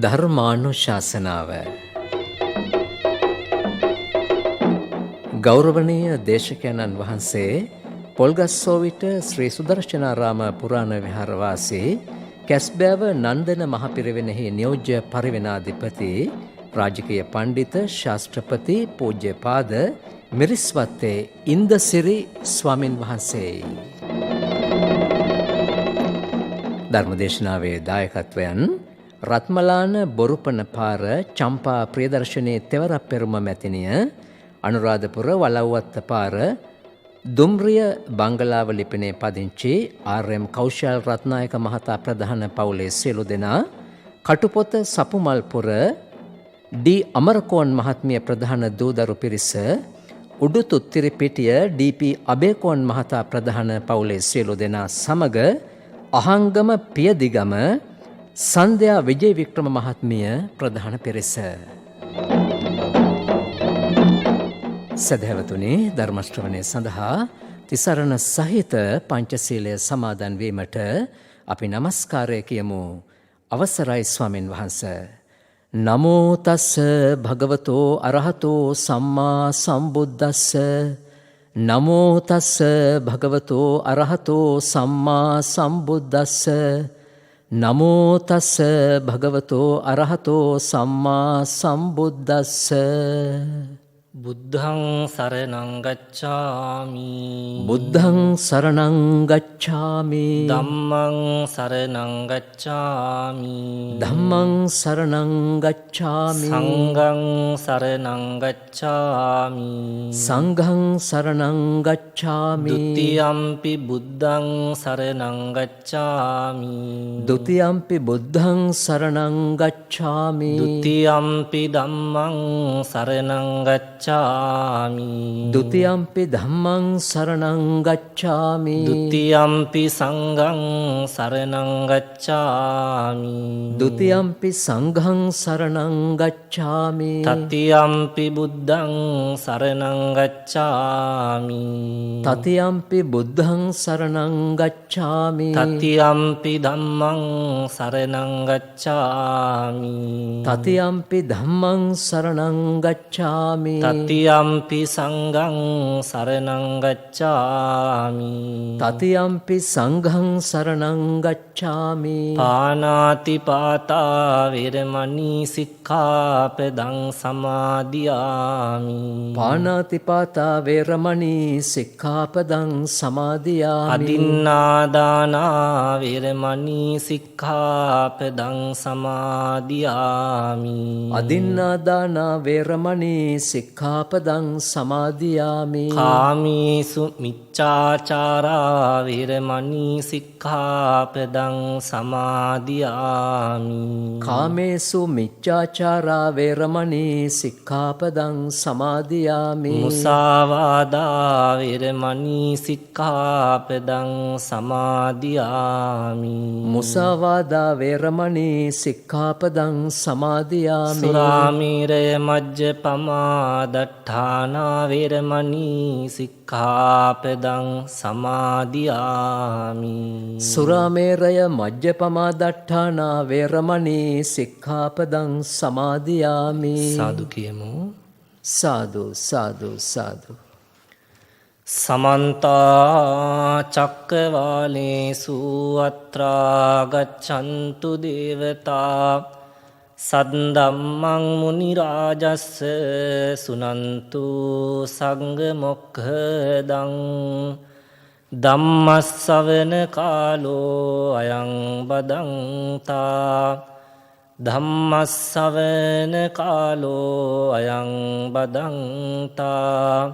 ධර්මානුශාසනාව ගෞරවනීය දේශකයන්න් වහන්සේ පොල්ගස්සෝවිට ශ්‍රී සුදර්ශනාරාම පුරාණ විහාරවාසී කැස්බෑව නන්දන මහපිරිවෙනෙහි නියෝජ්‍ය පරිවෙනාධිපති රාජකීය පණ්ඩිත ශාස්ත්‍රපති පූජ්‍යපාද මිරිස්වත්තේ ඉන්දසිරි ස්වාමින් වහන්සේයි. ධර්මදේශනාවේ දායකත්වයන් රත්මලාන බොරුපන පාර චම්පා ප්‍රියදර්ශනී තෙවරක් පෙරුම මැතිනිය, අනුරාධපුර වලව්වත්ත පාර දුම්රිය බංගලාව ලිපිනේ පදිංචි ආර්.එම්. කෞශල් රත්නායක මහතා ප්‍රධාන පවුලේ සියලු දෙනා, කටුපොත සපුමල්පුර ඩී අමරකෝන් මහත්මිය ප්‍රධාන දූදරු පිරිස, උඩුතුත්තිරිපිටිය ඩී.පී. අබේකෝන් මහතා ප්‍රධාන පවුලේ සියලු දෙනා සමග අහංගම පියදිගම සන්ධ්‍යා විජය වික්‍රම මහත්මිය ප්‍රධාන පිරිස. සදහැවතුනි, ධර්ම ශ්‍රවණය සඳහා තිසරණ සහිත පංචශීලය සමාදන් වීමට අපි නමස්කාරය කියමු. අවසරයි ස්වාමින් වහන්සේ. නමෝ තස්ස භගවතෝ අරහතෝ සම්මා සම්බුද්දස්ස. නමෝ තස්ස භගවතෝ අරහතෝ සම්මා සම්බුද්දස්ස. නමෝ තස්ස භගවතෝ අරහතෝ සම්මා සම්බුද්දස්ස. බුද්ධං සරණං ගච්ඡාමි. බුද්ධං සරණං ගච්ඡාමි. ධම්මං සරණං ගච්ඡාමි. ධම්මං සරණං ගච්ඡාමි. සංඝං සරණං ගච්ඡාමි. සංඝං සරණං ගච්ඡාමි. ဒ ුතියම්පි බුද්ධං සරණං ගච්ඡාමි. ဒ ුතියම්පි බුද්ධං සරණං ගච්ඡාමි. ဒ ුතියම්පි ධම්මං සරණං ගච්ඡාමි. ဒ ුතියම්පි ධම්මං සරණං ගච්ඡාමි. ဒ ුතියම්පි සංඝං සරණං ගච්ඡාමි. ဒ ුතියම්පි සංඝං සරණං ගච්ඡාමි. තතියම්පි බුද්ධං සරණං ගච්ඡාමි. තතියම්පි බුද්ධං සරණං ගච්ඡාමි. තතියම්පි ධම්මං සරණං ගච්ඡාමි. තතියම්පි ධම්මං සරණං ගච්ඡාමි. තතියම්පි සංඝං සරණං ගච්ඡාමි. තතියම්පි සංඝං සරණං ගච්ඡාමි. පානාති පාතා වේරමණී සික්ඛාපදං සමාදියාමි. පාණාතිපාතා වේරමණී සික්ඛාපදං සමාදියාමි. අදින්නාදානා වේරමණී සික්ඛාපදං සමාදියාමි. අදින්නාදානා වේරමණී සික්ඛාපදං සමාදියාමි. කාමීසු මිච්ඡාචාරා වේරමණී සික්ඛාපදං සමාදියාමි. කාමේසු මිච්ඡාචාරා වේරමණී සික්ඛාපදං සමාදියාමි. මුසාවාදා වේරමණී සික්ඛාපදං සමාදියාමි. මුසාවාදා වේරමණී සික්ඛාපදං සමාදියාමි. සුරාමීරය මජ්ජපමා දට්ඨානා වේරමණී සික්ඛාපදං සමාදියාමි. සුරාමේරය මජ්ජපමා දට්ඨානා වේරමණී සික්ඛාපදං සමාදියාමි. සාදු කියමු. සාදු සාදු සාදු. සමන්ත චක්කවාලේසු අත්‍රා ගච්ඡන්තු දේවතා සද්දම්මං මුනි රාජස්ස සුනන්තු සංඝ මොක්ඛදං ධම්මස්සවන කාලෝ අයං බදන්තා. ධම්මස්සවන කාලෝ අයං බදන්තා.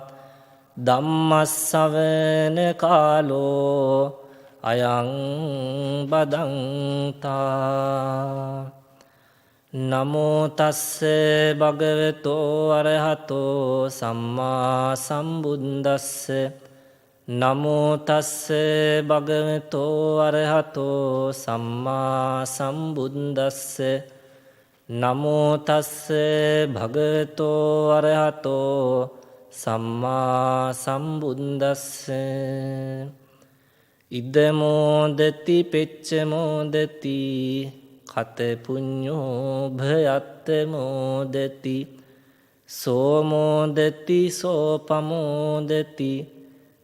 ධම්මස්සවන කාලෝ අයං බදන්තා. නමෝ තස්ස භගවතෝ අරහතෝ සම්මා සම්බුද්දස්ස. නමෝ තස්ස භගවතෝ අරහතෝ සම්මා සම්බුද්දස්ස. නමෝ තස්ස භගවතෝ අරහතෝ සම්මා සම්බුද්දස්ස. ඉදමෝදති පෙච්චමෝදති කත පුඤ්ඤෝ භයත්ත මෝදති සෝමෝදති සෝපමෝදති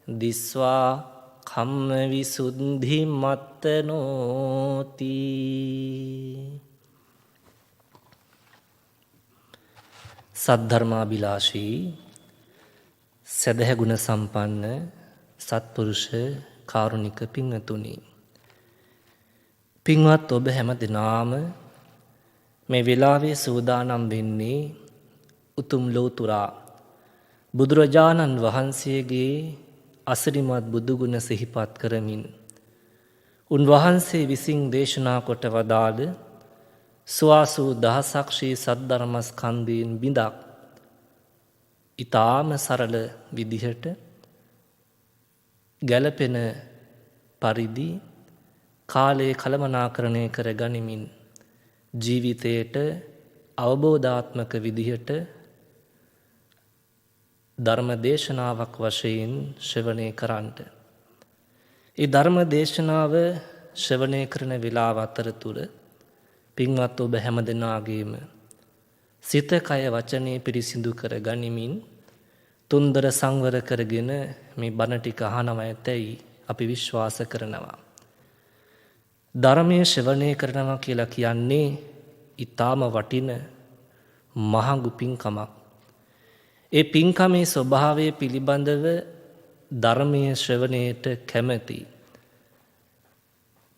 දිස්වා කම්ම විසුද්ධි මත්තනෝති. සද්ධර්මාභිලාෂී සදහැගුණ සම්පන්න සත්පුරුෂ කාරුණික පින්වතුනි, පින්වත් ඔබ හැම දිනාම මේ වෙලාවේ සූදානම් වෙන්නේ උතුම් ලෝතුරා බුදුරජාණන් වහන්සේගේ අසිරිමත් බුදුගුණ සිහිපත් කරමින් උන්වහන්සේ විසින් දේශනා කොට වදාළ සුවාසූ දහසක් ශ්‍රී සද්ධර්මස්කන්ධයෙන් බිඳක් ඊටාම සරල විදිහට ගැළපෙන පරිදි කාලයේ කළමනාකරණය කර ගනිමින් ජීවිතයට අවබෝධාත්මක විදිහට ධර්ම දේශනාවක් වශයෙන් ශ්‍රවණය කරන්නට. ඒ ධර්ම දේශනාව ශ්‍රවණය කරන වේලාව අතරතුර පින්වත් ඔබ හැම දෙනාගේම සිත කය වචනේ පිරිසිදු කර ගනිමින් තුන්දර සංවර කරගෙන මේ බණ ටික අහනවා ඇතැයි අපි විශ්වාස කරනවා. ධර්මයේ ශ්‍රවණය කරනවා කියලා කියන්නේ ඊටාම වටින මහඟු පින්කමක්. ඒ පින්කමේ ස්වභාවය පිළිබඳව ධර්මයේ ශ්‍රවණයට කැමැති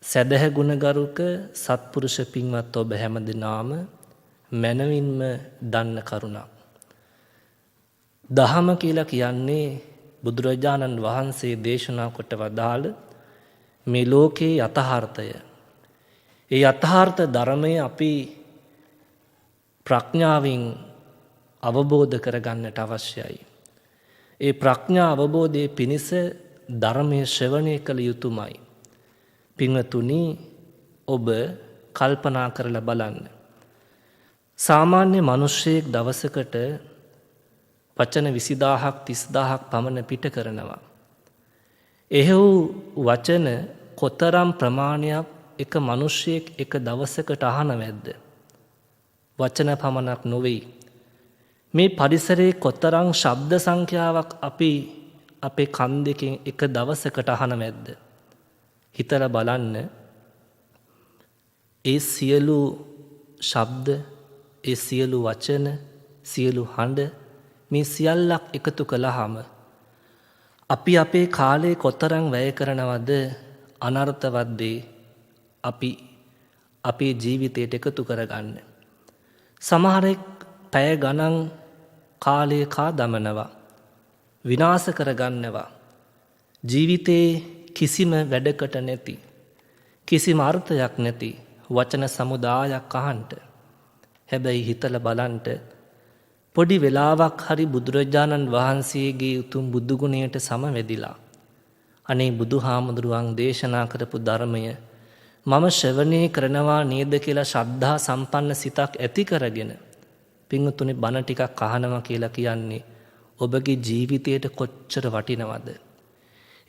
සදහ ගුණගරුක සත්පුරුෂ පින්වත් ඔබ හැම දෙනාම මනවින්ම දන්න කරුණක්. දහම කියලා කියන්නේ බුදුරජාණන් වහන්සේ දේශනා කොට වදාළ මේ ලෝකේ යථාර්ථය. ඒ යථාර්ථ ධර්මය අපි ප්‍රඥාවෙන් අවබෝධ කරගන්නට අවශ්‍යයි. ඒ ප්‍රඥා අවබෝධයේ පිණිස ධර්මයේ ශ්‍රවණය කළ යුතුමයි. පින්වතුනි, ඔබ කල්පනා කරලා බලන්න. සාමාන්‍ය මිනිස්සෙක් දවසකට වචන 20000ක් 30000ක් පමණ පිට කරනවා. එහෙව් වචන කොතරම් ප්‍රමාණයක් එක මිනිස්සෙක් එක දවසකට අහනවද? වචන පමණක් නොවේ. මේ පරිසරයේ කොතරම් ශබ්ද සංඛ්‍යාවක් අපි අපේ කන් දෙකෙන් එක දවසකට අහනවද? හිතලා බලන්න. ඒ සියලු ශබ්ද, ඒ සියලු වචන, සියලු හඬ මේ සියල්ලක් එකතු කළාම අපි අපේ කාලේ කොතරම් වැය කරනවද අනර්ථවත් දේ අපි අපේ ජීවිතයට එකතු කරගන්න. සමහරෙක් පැය ගණන් කාලය කා දමනවා, විනාශ කරගන්නවා. ජීවිතේ කිසිම වැඩකට නැති, කිසිම අර්ථයක් නැති වචන සමුදායක් අහන්ට. හැබැයි හිතලා බලන්ට පොඩි වෙලාවක් හරි බුදුරජාණන් වහන්සේගේ උතුම් බුදුගුණයට සමවැදිලා අනේ බුදුහාමුදුරුවන් දේශනා කරපු ධර්මය මම ශ්‍රවණය කරනවා නේද කියලා ශ්‍රද්ධා සම්පන්න සිතක් ඇති කරගෙන පින්වතුනි බණ ටිකක් අහනවා කියලා කියන්නේ ඔබගේ ජීවිතයට කොච්චර වටිනවද?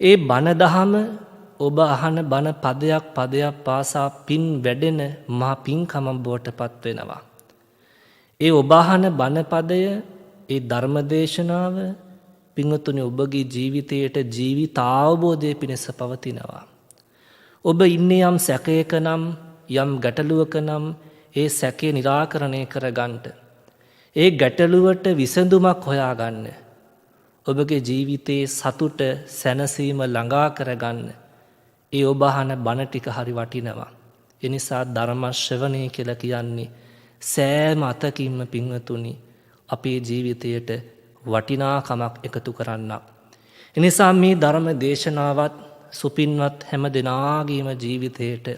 ඒ බණ දහම ඔබ අහන බණ පදයක් පදයක් පාසා පින් වැඩෙන මහා පින්කම බවට පත් වෙනවා. ඒ ඔබ අහන බණ පදය, ඒ ධර්ම දේශනාව පින්වතුනි ඔබගේ ජීවිතයට ජීවිතාවබෝධය පිණිස පවතිනවා. ඔබ ඉන්නේ යම් සැකයක නම්, යම් ගැටලුවක නම් ඒ සැකය निराකරණය කරගන්නට, ඒ ගැටලුවට විසඳුමක් හොයාගන්න, ඔබගේ ජීවිතයේ සතුට සැනසීම ළඟා කරගන්න ඒ ඔබ අහන බණ ටික හරි වටිනවා. ඒ නිසා ධර්ම ශ්‍රවණය කියලා කියන්නේ සෑම අතකින්ම පින්වතුනි අපේ ජීවිතයට වටිනාකමක් එකතු කරන්නක්. ඒ නිසා මේ ධර්ම දේශනාවත් සුපින්වත් හැම දෙනාගේම ජීවිතයට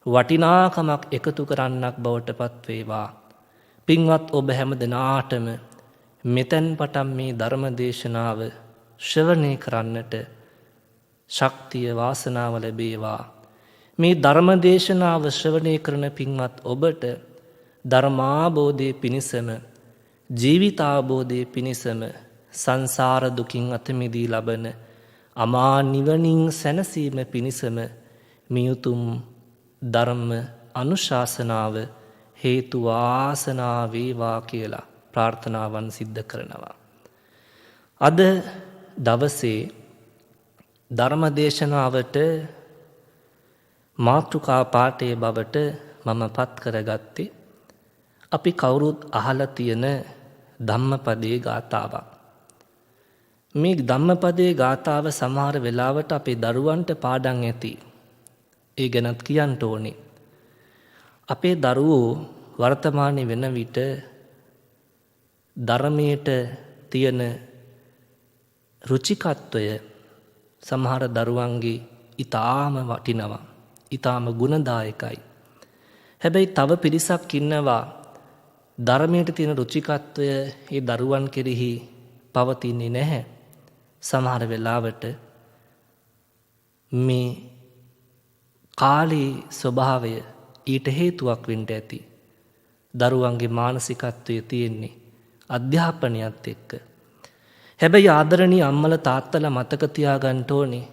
වටිනාකමක් එකතු කරන්නක් බවට පත් වේවා. පින්වත් ඔබ හැම දෙනාටම මෙතෙන් පටන් මේ ධර්ම දේශනාව ශ්‍රවණය කරන්නට ශක්තිය වාසනාව ලැබේවා. මේ ධර්ම දේශනාව ශ්‍රවණය කරන පින්වත් ඔබට ධර්මාබෝධය පිණිසම, ජීවිතාබෝධය පිණිසම සංසාර දුකින් අත මිදී ලබන අමා නිවනින් සැනසීම පිණිසම මියුතුම් ධර්ම අනුශාසනාව හේතු වාසනා වේවා කියලා ප්‍රාර්ථනාවන් සිද්ධ කරනවා. අද දවසේ ධර්මදේශනාවට මාතෘකා පාඨයේ බවට මම පත් කරගත්තේ අපි කවුරුත් අහලා තියෙන ධම්මපදයේ ගාථාවක්. මේ ධම්මපදයේ ගාථාව සමහර වෙලාවට අපේ දරුවන්ට පාඩම් ඇති. ඒ ගැනත් කියන්න ඕනේ. අපේ දරුවෝ වර්තමානයේ වෙන විට ධර්මයට තියෙන රුචිකත්වය සමහර දරුවන්ගේ ඊටාම වටිනවා. ඊටාම ගුණදායකයි. හැබැයි තව පිරිසක් ඉන්නවා ධර්මයට තියෙන රුචිකත්වය ඒ දරුවන් කෙරෙහි පවතින්නේ නැහැ. සමහර වෙලාවට මේ කාලේ ස්වභාවය ඊට හේතුවක් වෙන්න ඇති. දරුවන්ගේ මානසිකත්වයේ තියෙන්නේ අධ්‍යාපනයත් එක්ක. හැබැයි ආදරණීය අම්මලා තාත්තලා මතක තියාගන්න ඕනේ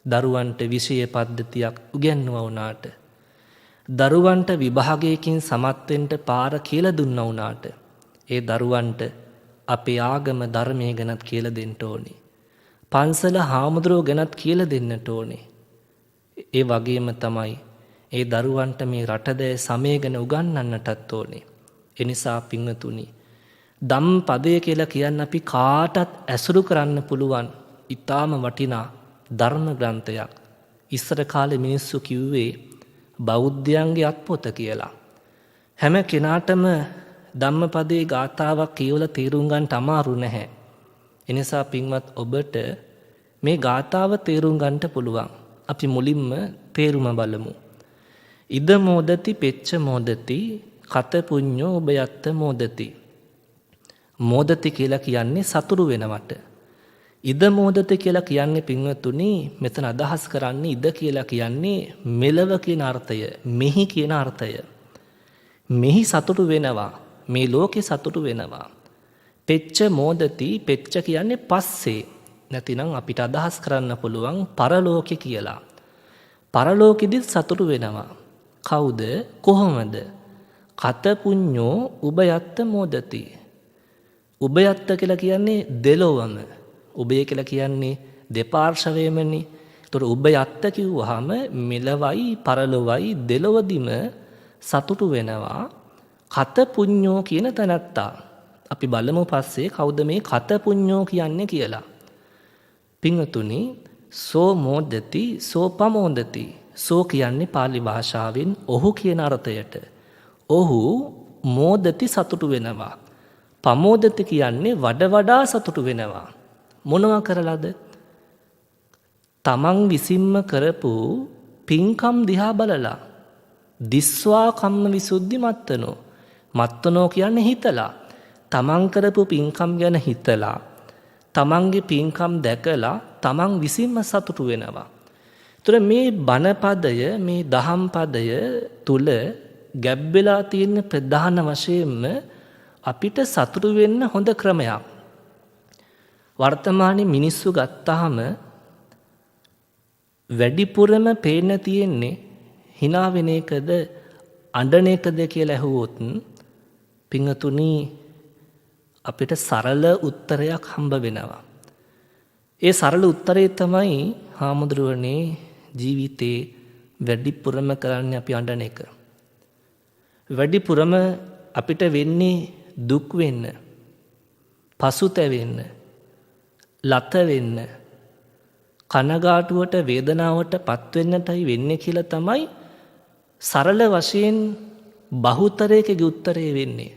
දරුවන්ට විෂය පද්ධතියක් උගන්වුවා වුණාට, දරුවන්ට විභාගයකින් සමත් වෙන්න පාර කියලා දුන්නා වුණාට, ඒ දරුවන්ට අපේ ආගම ධර්මයේ ගැනත් කියලා දෙන්න ඕනේ. පන්සල හාමුදුරුවෝ ගැනත් කියලා දෙන්නට ඕනේ. ඒ වගේම තමයි ඒ දරුවන්ට මේ රටදෑ සමය ගැන උගන්වන්නටත් ඕනේ. ඒ නිසා පින්වතුනි, ධම්පදය කියලා කියන්නේ අපි කාටත් ඇසුරු කරන්න පුළුවන් ඊටාම වටිනා ධර්ම ග්‍රන්ථයක්. ඉස්සර කාලේ මිනිස්සු කිව්වේ බෞද්ධයන්ගේ අත්පොත කියලා. හැම කෙනාටම ධම්මපදයේ ගාථාවක් කියවලා තේරුම් ගන්නට අමාරු නැහැ. එනිසා පින්වත් ඔබට මේ ගාථාව තේරුම් ගන්නට පුළුවන්. අපි මුලින්ම තේරුම බලමු. ඉද මෝදති පෙච්ච මෝදති කත පුඤ්ඤෝ උභයත්ත මෝදති. මෝදති කියලා කියන්නේ සතුරු වෙනවට. ඉද මෝදති කියලා කියන්නේ පින්වතුනි මෙතන අදහස් කරන්නේ ඉද කියලා කියන්නේ මෙලව කියන අර්ථය, මෙහි කියන අර්ථය. මෙහි සතුටු වෙනවා, මේ ලෝකේ සතුටු වෙනවා. පෙච්ච මෝදති, පෙච්ච කියන්නේ පස්සේ. නැතිනම් අපිට අදහස් කරන්න පුළුවන් පරලෝකේ කියලා. පරලෝකෙදිත් සතුටු වෙනවා. කවුද? කොහොමද? කත පුඤ්ඤෝ උභයත්ත මෝදති. උභයත්ත කියලා කියන්නේ දෙලොවම. උභය කියලා කියන්නේ දෙපාර්ශවයමනේ. ඒතර උභයත්ත කිව්වහම මෙලවයි පරලොවයි දෙලොවදිම සතුටු වෙනවා. කත පුඤ්ඤෝ කියන තැනත්තා. අපි බලමු පස්සේ කවුද මේ කත පුඤ්ඤෝ කියන්නේ කියලා. පින්වතුනි, සෝ මෝදති සෝ පමෝදති. සෝ කියන්නේ පාලි භාෂාවෙන් ඔහු කියන අර්ථයට. ඔහු මෝදති සතුටු වෙනවා. පමෝදති කියන්නේ වඩා සතුටු වෙනවා. මොනවා කරලාද? තමන් විසින්ම කරපු පින්කම් දිහා බලලා. දිස්වා කම්ම විසුද්ධි මත්තනෝ. මත්තනෝ කියන්නේ හිතලා. තමන් කරපු පින්කම් ගැන හිතලා, තමන්ගේ පින්කම් දැකලා තමන් විසින්ම සතුටු වෙනවා. ඒතර මේ බණපදය, මේ දහම් පදය තුල ගැබ් වෙලා තියෙන ප්‍රධාන වශයෙන්ම අපිට සතුටු වෙන්න හොඳ ක්‍රමයක්. වර්තමානයේ මිනිස්සු ගත්තාම වැඩිපුරම පේන්න තියෙන්නේ hina වෙන එකද අඬන එකද කියලා ඇහුවොත් පින්වතුනි අපිට සරල උත්තරයක් හම්බ වෙනවා. ඒ සරල උත්තරේ තමයි හාමුදුරුවනේ ජීවිතේ වැඩිපුරම කරන්නේ අපි අඬන එක. වැඩිපුරම අපිට වෙන්නේ දුක් වෙන්න, පසුතැවෙන්න, ලත වෙන්න, කනගාටුවට වේදනාවට පත් වෙන්නටයි වෙන්නේ කියලා තමයි සරල වශයෙන් බහුතරයකගේ උත්තරේ වෙන්නේ.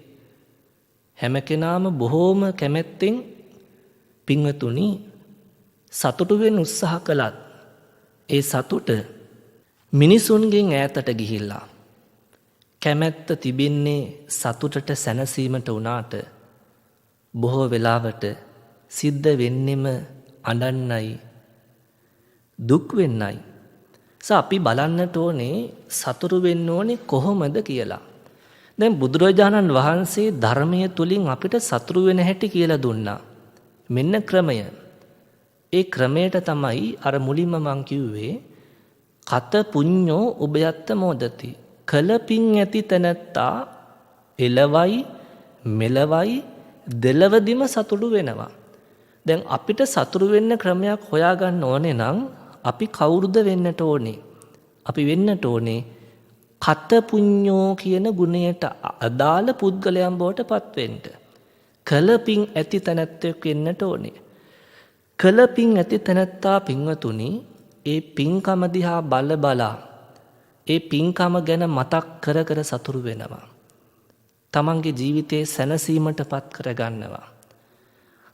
හැම කෙනාම බොහෝම කැමැත්තෙන් පින්වතුනි සතුටු වෙන්න උත්සාහ කළත් ඒ සතුට මිනිසුන්ගෙන් ඈතට ගිහිල්ලා කැමැත්ත තිබෙන්නේ සතුටට සැනසීමට උනාට බොහෝ වෙලාවට සිද්ධ වෙන්නෙම අඬන්නයි, දුක් වෙන්නයි. අපි බලන්නට ඕනේ සතුටු වෙන්න ඕනේ කොහොමද කියලා. දැන් බුදුරජාණන් වහන්සේ ධර්මයේ තුලින් අපිට සතුටු වෙන හැටි කියලා දුන්නා. මෙන්න ක්‍රමය. ඒ ක්‍රමයට තමයි අර මුලින්ම මං කිව්වේ කත පුඤ්ඤෝ උභයත්ත මෝදති. කළ පින් ඇති තැනැත්තා එලවයි මෙලවයි දෙලවදිම සතුටු වෙනවා. දැන් අපිට සතුටු වෙන්න ක්‍රමයක් හොයාගන්න ඕනේ නම් අපි කවුරුද වෙන්නට ඕනේ? අපි වෙන්නට ඕනේ කතපුඤ්ඤෝ කියන ගුණයට අදාළ පුද්ගලයන් බවට පත්වෙන්න. කළ පින් ඇති තැනැත්තෙක් වෙන්නට ඕනේ. කළ පින් ඇති තැනැත්තා පින්වතුනි ඒ පින්කම දිහා බලා ඒ පින්කම ගැන මතක් කර කර සතුරු වෙනවා. තමන්ගේ ජීවිතයේ සැනසීමට පත් කරගන්නවා.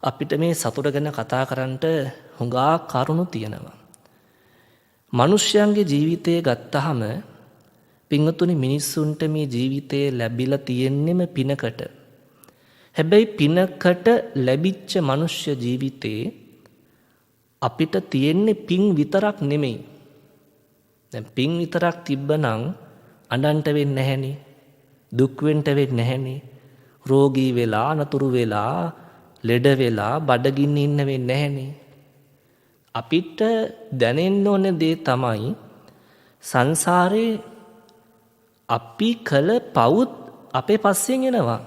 අපිට මේ සතුට ගැන කතා කරන්නට හුඟා කරුණු තියෙනවා. මනුෂ්‍යයන්ගේ ජීවිතය ගත්තහම පින්වතුනි මිනිස්සුන්ට මේ ජීවිතයේ ලැබිලා තියෙන්නෙම පිනකට. හැබැයි පිනකට ලැබිච්ච මනුෂ්‍ය ජීවිතේ අපිට තියෙන්නේ පින් විතරක් නෙමෙයි. දැන් පින් විතරක් තිබ්බනම් අඬන්ට වෙන්නේ නැහෙනේ. දුක් වෙන්න වෙන්නේ නැහෙනේ. රෝගී වෙලා අනතුරු වෙලා ලෙඩ වෙලා බඩගින්න ඉන්න වෙන්නේ නැහෙනේ. අපිට දැනෙන්න ඕන දේ තමයි සංසාරේ අපි කළ පවුත් අපේ පස්සෙන් එනවා.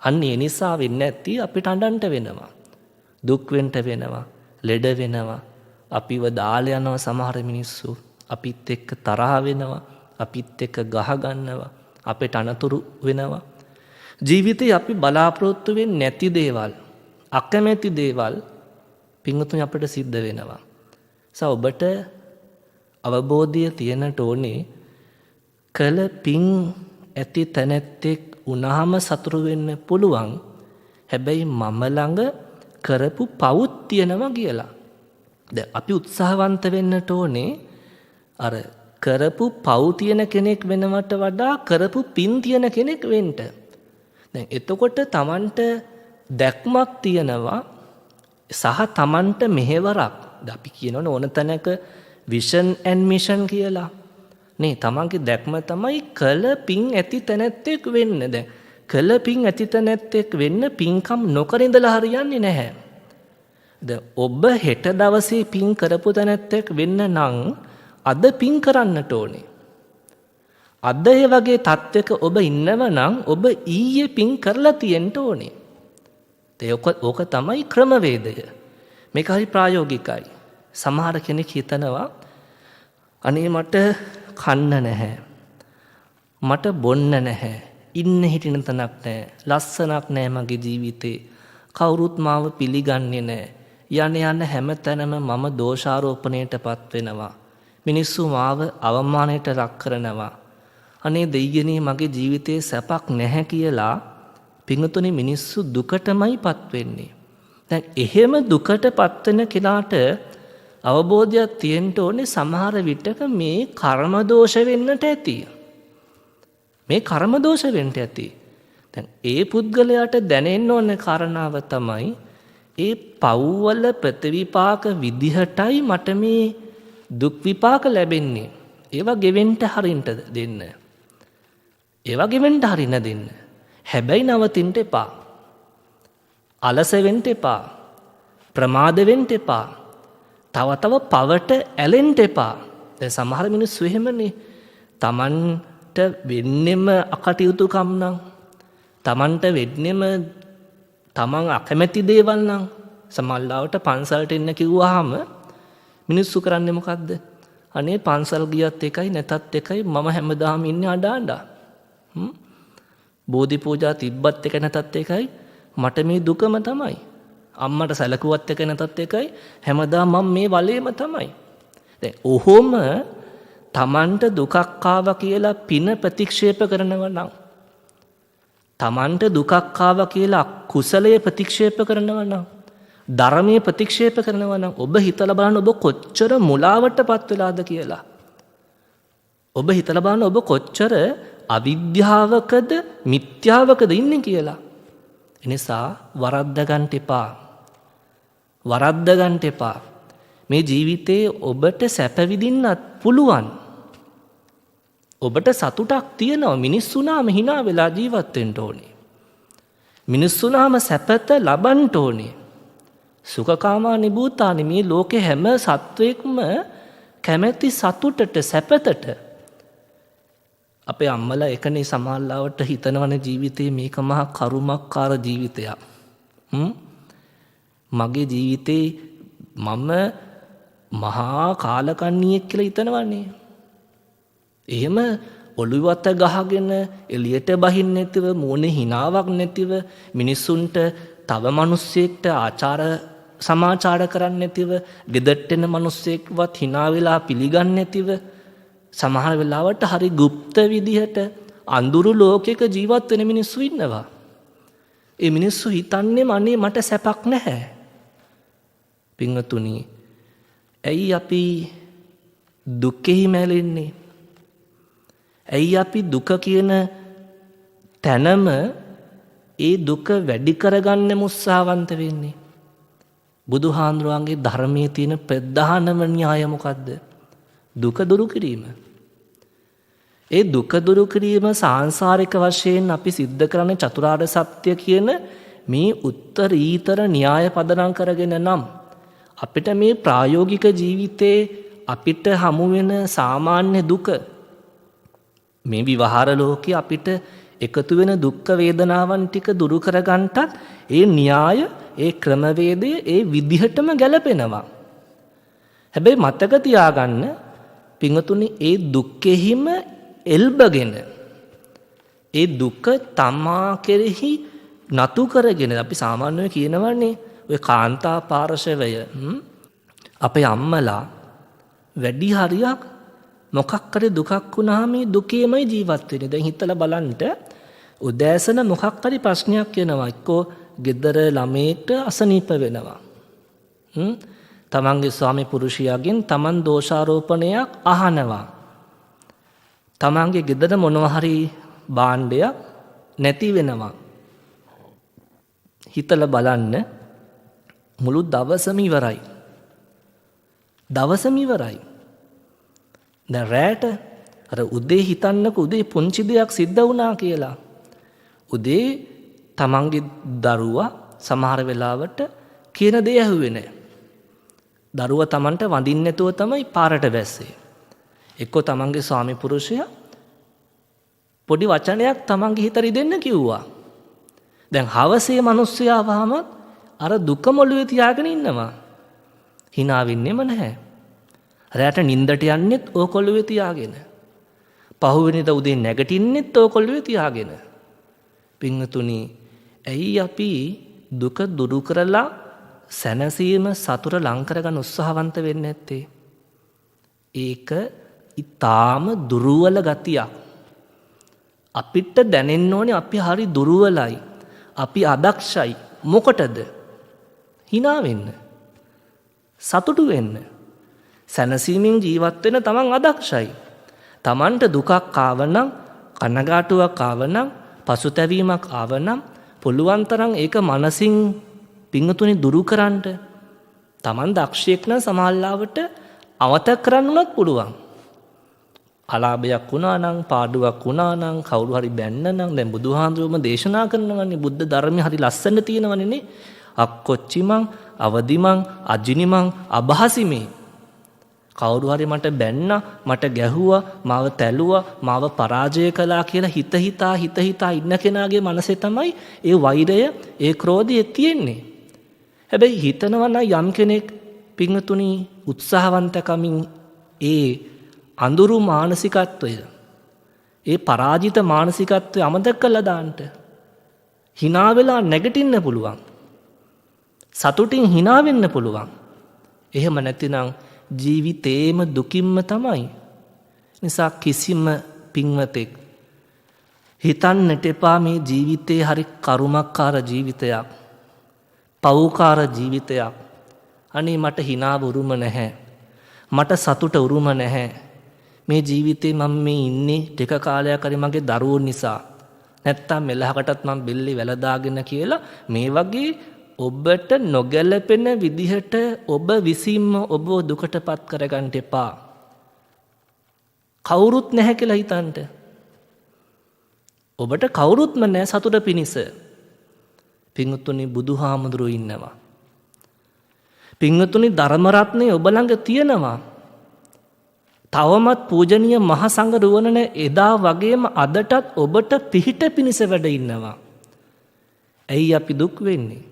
අන්න ඒ නිසා වෙන්නේ නැති අපිට අඬන්ට වෙනවා. දුක් වෙන්න වෙනවා. ලෙඩ වෙනවා. අපිව දාලා යනවා සමහර මිනිස්සු. අපිත් එක්ක තරහ වෙනවා. අපිත් එක්ක ගහ ගන්නවා. අපිට අනතුරු වෙනවා. ජීවිතේ අපි බලාපොරොත්තු වෙන්නේ නැති දේවල්, අකමැති දේවල් පින්වතුනි අපිට සිද්ධ වෙනවා. ඔබට අවබෝධය තියෙන්නට ඕනේ කළ පින් ඇති තැනැත්තෙක් වුණාම සතුරු වෙන්න පුළුවන්. හැබැයි මම ළඟ කරපු පවුත් තියෙනවා කියලා. දැන් අපි උත්සාහවන්ත වෙන්නට ඕනේ අර කරපු පව් තියෙන කෙනෙක් වෙනවට වඩා කරපු පින් තියෙන කෙනෙක් වෙන්න. දැන් එතකොට Tamanට දැක්මක් තියෙනවා සහ Tamanට මෙහෙවරක්. අපි කියනවනේ ඕන තැනක විෂන් ඇන්ඩ් මිෂන් කියලා. නේ තමන්ගේ දැක්ම තමයි කළ පින් ඇති තැනැත්තෙක් වෙන්න. දැන් කළ පින් ඇති තැනැත්තෙක් වෙන්න පින්කම් නොකර ඉඳලා හරියන්නේ නැහැ. දැන් ඔබ හෙට දවසේ පින් කරපු තැනැත්තෙක් වෙන්න නම් අද පින් කරන්නට ඕනේ. අද ඒ වගේ තත්ත්වයක ඔබ ඉන්නව නම් ඔබ ඊයේ පින් කරලා තියෙන්න ඕනේ. ඕක තමයි ක්‍රමවේදය. මේක හරි ප්‍රායෝගිකයි. සමහර කෙනෙක් හිතනවා අනේ මට කන්න නැහැ. මට බොන්න නැහැ. ඉන්න හිටින තැනක් නැහැ. ලස්සනක් නැහැ මගේ ජීවිතේ. කවුරුත් මාව පිළිගන්නේ නැහැ. යන හැම තැනම මම දෝෂාරෝපණයටපත් වෙනවා. මිනිස්සු මාව අවමානයට ලක් කරනවා. අනේ දෙයියනේ මගේ ජීවිතේ සැපක් නැහැ කියලා පින්වතුනි මිනිස්සු දුකටමයිපත් වෙන්නේ. දැන් එහෙම දුකටපත් වෙන කෙනාට අවබෝධයක් තියෙන්න ඕනේ සමහර විටක මේ කර්ම දෝෂ වෙන්නට ඇති. මේ කර්ම දෝෂ වෙන්න ඇති. දැන් ඒ පුද්ගලයාට දැනෙන්න ඕන කාරණාව තමයි ඒ පව්වල ප්‍රතිවිපාක විදිහටයි මට මේ දුක් විපාක ලැබෙන්නේ. ඒවා ගෙවෙන්න හරින්න දෙන්න. ඒවා ගෙවෙන්න හරින්න දෙන්න. හැබැයි නවතින්න එපා. අලස වෙන්න එපා. ප්‍රමාද වෙන්න එපා. තව පවට ඇලෙන්න එපා. දැන් සමහර මිනිස්සු එහෙමනේ. Tamanට වෙන්නෙම අකටයුතුකම් නම්, Tamanට වෙන්නෙම Taman අකමැති දේවල් නම්, සමහරවිට පන්සලට එන්න කිව්වහම මිනිස්සු කරන්නේ මොකද්ද? අනේ පන්සල් ගියත් එකයි නැතත් එකයි මම හැමදාම ඉන්නේ අඬ. බෝධි පූජා තිබ්බත් එක නැතත් එකයි මට මේ දුකම තමයි. අම්මට සැලකුවත් එක නැතත් එකයි හැමදාම මම මේ වලේම තමයි. දැන් ඔහොම Tamanට දුකක් ආවා කියලා පින ප්‍රතික්ෂේප කරනවා නම්, Tamanට දුකක් ආවා කියලා කුසලයේ ප්‍රතික්ෂේප කරනවා නම්, ධර්මයේ ප්‍රතික්ෂේප කරනවා නම් ඔබ හිතලා බලන්න ඔබ කොච්චර මුලාවටපත් වෙලාද කියලා. ඔබ හිතලා බලන්න ඔබ කොච්චර අවිද්‍යාවකද මිත්‍යාවකද ඉන්නේ කියලා. එනිසා වරද්ද ගන්න එපා. වරද්ද ගන්න එපා. මේ ජීවිතේ ඔබට සැප විඳින්නත් පුළුවන්. ඔබට සතුටක් තියෙනවා. මිනිස්සුනාම hina වෙලා ජීවත් වෙන්න ඕනේ. මිනිස්සුනාම සැපත ලබන්න ඕනේ. සුඛකාමානි භූතානි, මේ ලෝකේ හැම සත්වයක්ම කැමැති සතුටට, සැපතට. අපේ අම්මලා එකනේ සමහරවිට හිතනවන ජීවිතේ මේක මහා කරුමක්කාර ජීවිතයක්. මගේ ජීවිතේ මම මහා කාලකන්ණියෙක් කියලා හිතනවනේ. එහෙම ඔළුවත ගහගෙන එළියට බහින්න නැතිව මූණේ හිනාවක් නැතිව මිනිස්සුන්ට තව මිනිස්සෙක්ට ආචාර සමාචාර කරන්න නැතිව ගෙදරට එන මිනිස්සෙක්වත් hina වෙලා පිළිගන්නේ නැතිව සමහර වෙලාවට හරි গুপ্ত විදිහට අඳුරු ලෝකයක ජීවත් වෙන මිනිස්සු ඉන්නවා. ඒ මිනිස්සු හිතන්නේ අනේ මට සැපක් නැහැ. පින්වතුනි, ඇයි අපි දුකෙහි මැලෙන්නේ? ඇයි අපි දුක කියන තැනම ඒ දුක වැඩි කරගන්න උත්සාහවන්ත වෙන්නේ? බුදුහාඳුරන්ගේ ධර්මයේ තියෙන ප්‍රධානම න්‍යාය මොකද්ද? දුක දුරු කිරීම. ඒ දුක දුරු කිරීම සාංශාරික වශයෙන් අපි සිද්ධ කරන්නේ චතුරාර්ය සත්‍ය කියන මේ උත්තරීතර න්‍යාය පදනම් කරගෙන නම් අපිට මේ ප්‍රායෝගික ජීවිතේ අපිට හමු වෙන සාමාන්‍ය දුක, මේ විවහාර ලෝකේ අපිට එකතු වෙන දුක්ඛ වේදනාවන් ටික දුරු කරගන්නටත් ඒ න්‍යාය, ඒ ක්‍රමවේදය ඒ විදිහටම ගැලපෙනවා. හැබැයි මතක තියාගන්න පින්වතුනි, ඒ දුක්ෙහිම එල්බගෙන ඒ දුක තමා කෙරෙහි නතු කරගෙන අපි සාමාන්‍යයෙන් කියනවනේ ඔය කාන්තා පාර්ශවය අපේ අම්මලා වැඩි හරියක් මොකක් හරි දුකක් වුණාම මේ දුකේමයි ජීවත් වෙන්නේ. දැන් හිතලා බලන්න, උදෑසන මොකක් හරි ප්‍රශ්නයක් එනවා, එක්කෝ ගෙදර ළමයට අසනීප වෙනවා. තමන්ගේ ස්වාමි පුරුෂයාගෙන් තමන් දෝෂාරෝපණයක් අහනවා. තමන්ගේ ගෙදර මොනවා හරි භාණ්ඩයක් නැති වෙනවා. හිතලා බලන්න, මුළු දවසම ඉවරයි. දවසම ඉවරයි. දැන් රැට අර උදේ හිතන්නක උදේ පුංචි දෙයක් සිද්ධ වුණා කියලා. උදේ තමන්ගේ දරුවා සමහර වෙලාවට කියන දේ ඇහුවේ නැහැ. දරුවා තමන්ට වඳින්න නැතුව තමයි පාරට බැස්සේ. එක්කෝ තමන්ගේ ස්වාමි පුරුෂයා පොඩි වචනයක් තමන්ගේ හිත රිදෙන්න කිව්වා. දැන් හවසේ මිනිස්සයා වහම අර දුක මොළුවේ තියාගෙන ඉන්නවා. hina වෙන්නෙම නැහැ. රැට නින්දට යන්නෙත් ඕකොළුවේ තියාගෙන. පහුවෙනිදා උදේ නැගිටින්නෙත් ඕකොළුවේ තියාගෙන. පින්වතුනි, ඇයි අපි දුක දුරු කරලා සැනසීම සතුට ලං කරගන්න උත්සාහවන්ත වෙන්නේ නැත්තේ? ඒක ඊටාම දුර්වල ගතියක්. අපිට දැනෙන්න ඕනේ අපි හරි දුර්වලයි. අපි අදක්ෂයි. මොකටද? hina වෙන්න. සතුටු වෙන්න. සැනසීමෙන් ජීවත් වෙන තමන් අදක්ෂයි. තමන්ට දුකක් ආවනම්, කනගාටුවක් ආවනම්, පසුතැවීමක් ආවනම් පුළුවන් තරම් ඒක මනසින් පිංගුතුනි දුරු කරන්න. තමන් දක්ෂයෙක් නම් සමාල්ලාවට අවතක් කරන්න උනත් පුළුවන්. අලාභයක් වුණා නම්, පාඩුවක් වුණා නම්, කවුරු හරි බැන්න නම්, දැන් බුදුහාඳුරම දේශනා කරනවානේ, බුද්ධ ධර්මයේ හරි ලස්සන තියෙනවනේ නේ. අක්කොච්චිමං, අවදිමං, අජිනිමං, අභාසිමේ. කවුරු හරි මට බැන්නා, මට ගැහුවා, මාව තැළුවා, මාව පරාජය කළා කියලා හිත හිතා ඉන්න කෙනාගේ මනසේ තමයි ඒ වෛරය, ඒ ක්‍රෝධය තියෙන්නේ. හැබැයි හිතනවා නම් යම් කෙනෙක් පින්වතුනි උත්සාහවන්තකමින් ඒ අඳුරු මානසිකත්වය, ඒ පරාජිත මානසිකත්වය අමතක කළා දාන්න, hina වෙලා නැගිටින්න පුළුවන්. සතුටින් hina වෙන්න පුළුවන්. එහෙම නැතිනම් ජීවිතේම දුකින්ම තමයි. නිසා කිසිම පින්වතෙක් හිතන්නට එපා මේ ජීවිතේ හරි කරුමක්කාර ජීවිතයක්, පව්කාර ජීවිතයක්. අනේ මට hina උරුම නැහැ, මට සතුට උරුම නැහැ. මේ ජීවිතේ මම මේ ඉන්නේ ටික කාලයක් හරි මගේ දරුවෝ නිසා, නැත්තම් මෙලහකටත් මම බෙල්ලි වැලදාගෙන කියලා මේ වගේ ඔබට නොගැලපෙන විදිහට ඔබ විසින්ම ඔබ දුකටපත් කරගන්න එපා. කවුරුත් නැහැ කියලා හිතන්න. ඔබට කවුරුත්ම නැහැ සතුට පිණිස. පින්වතුනි බුදුහාමුදුරුවෝ ඉන්නවා. පින්වතුනි ධර්ම රත්නේ ඔබ ළඟ තියෙනවා. තවමත් පූජනීය මහ සංඝ රුවනන එදා වගේම අදටත් ඔබට පිහිට පිණිස වැඩ ඉන්නවා. ඇයි අපි දුක් වෙන්නේ?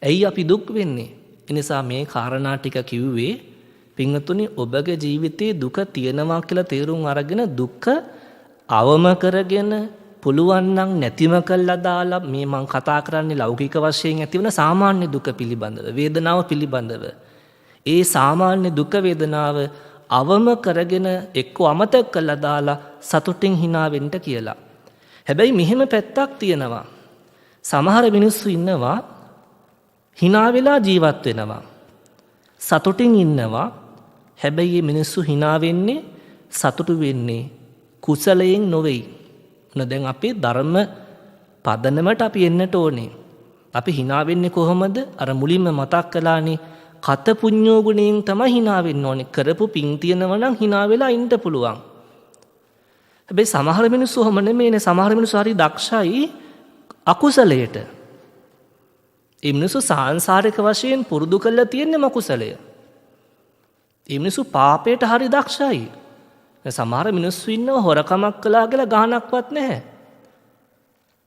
ඇයි අපි දුක් වෙන්නේ? එනිසා මේ කාරණා ටික කිව්වේ පින්වතුනි ඔබගේ ජීවිතයේ දුක තියෙනවා කියලා තේරුම් අරගෙන දුක අවම කරගෙන පුළුවන් නම් නැතිම කළා දාලා මේ මං කතා කරන්නේ ලෞකික වශයෙන් ඇතිවන සාමාන්‍ය දුක පිළිබඳව වේදනාව පිළිබඳව ඒ සාමාන්‍ය දුක වේදනාව අවම කරගෙන එක්ක අමතක කළා දාලා සතුටින් hina වෙන්න කියලා. හැබැයි මෙහෙම පැත්තක් තියෙනවා. සමහර මිනිස්සු ඉන්නවා hina වෙලා ජීවත් වෙනවා. සතුටින් ඉන්නවා. හැබැයි මේ මිනිස්සු hina වෙන්නේ සතුටු වෙන්නේ කුසලයෙන් නොවේයි. දැන් අපේ ධර්ම පදනමට අපි එන්නට ඕනේ. අපි hina වෙන්නේ කොහොමද? අර මුලින්ම මතක් කළානේ කත පුඤ්ඤෝ ගුණයෙන් තමයි hina වෙන්න ඕනේ. කරපු පින් තියෙනවා නම් hina වෙලා ඉන්න පුළුවන්. හැබැයි සමහර මිනිස්සු ඔහොම නෙමෙයිනේ. සමහර මිනිස්සු හරි දක්ෂයි අකුසලයට. ඒ මිනිස්සු සාංශාරික වශයෙන් පුරුදු කරලා තියෙන්නේ මකුසලය. ඒ මිනිස්සු පාපයට හරි දක්ෂයි. සමහර මිනිස්සු ඉන්නව හොරකමක් කළා කියලා ගානක්වත් නැහැ.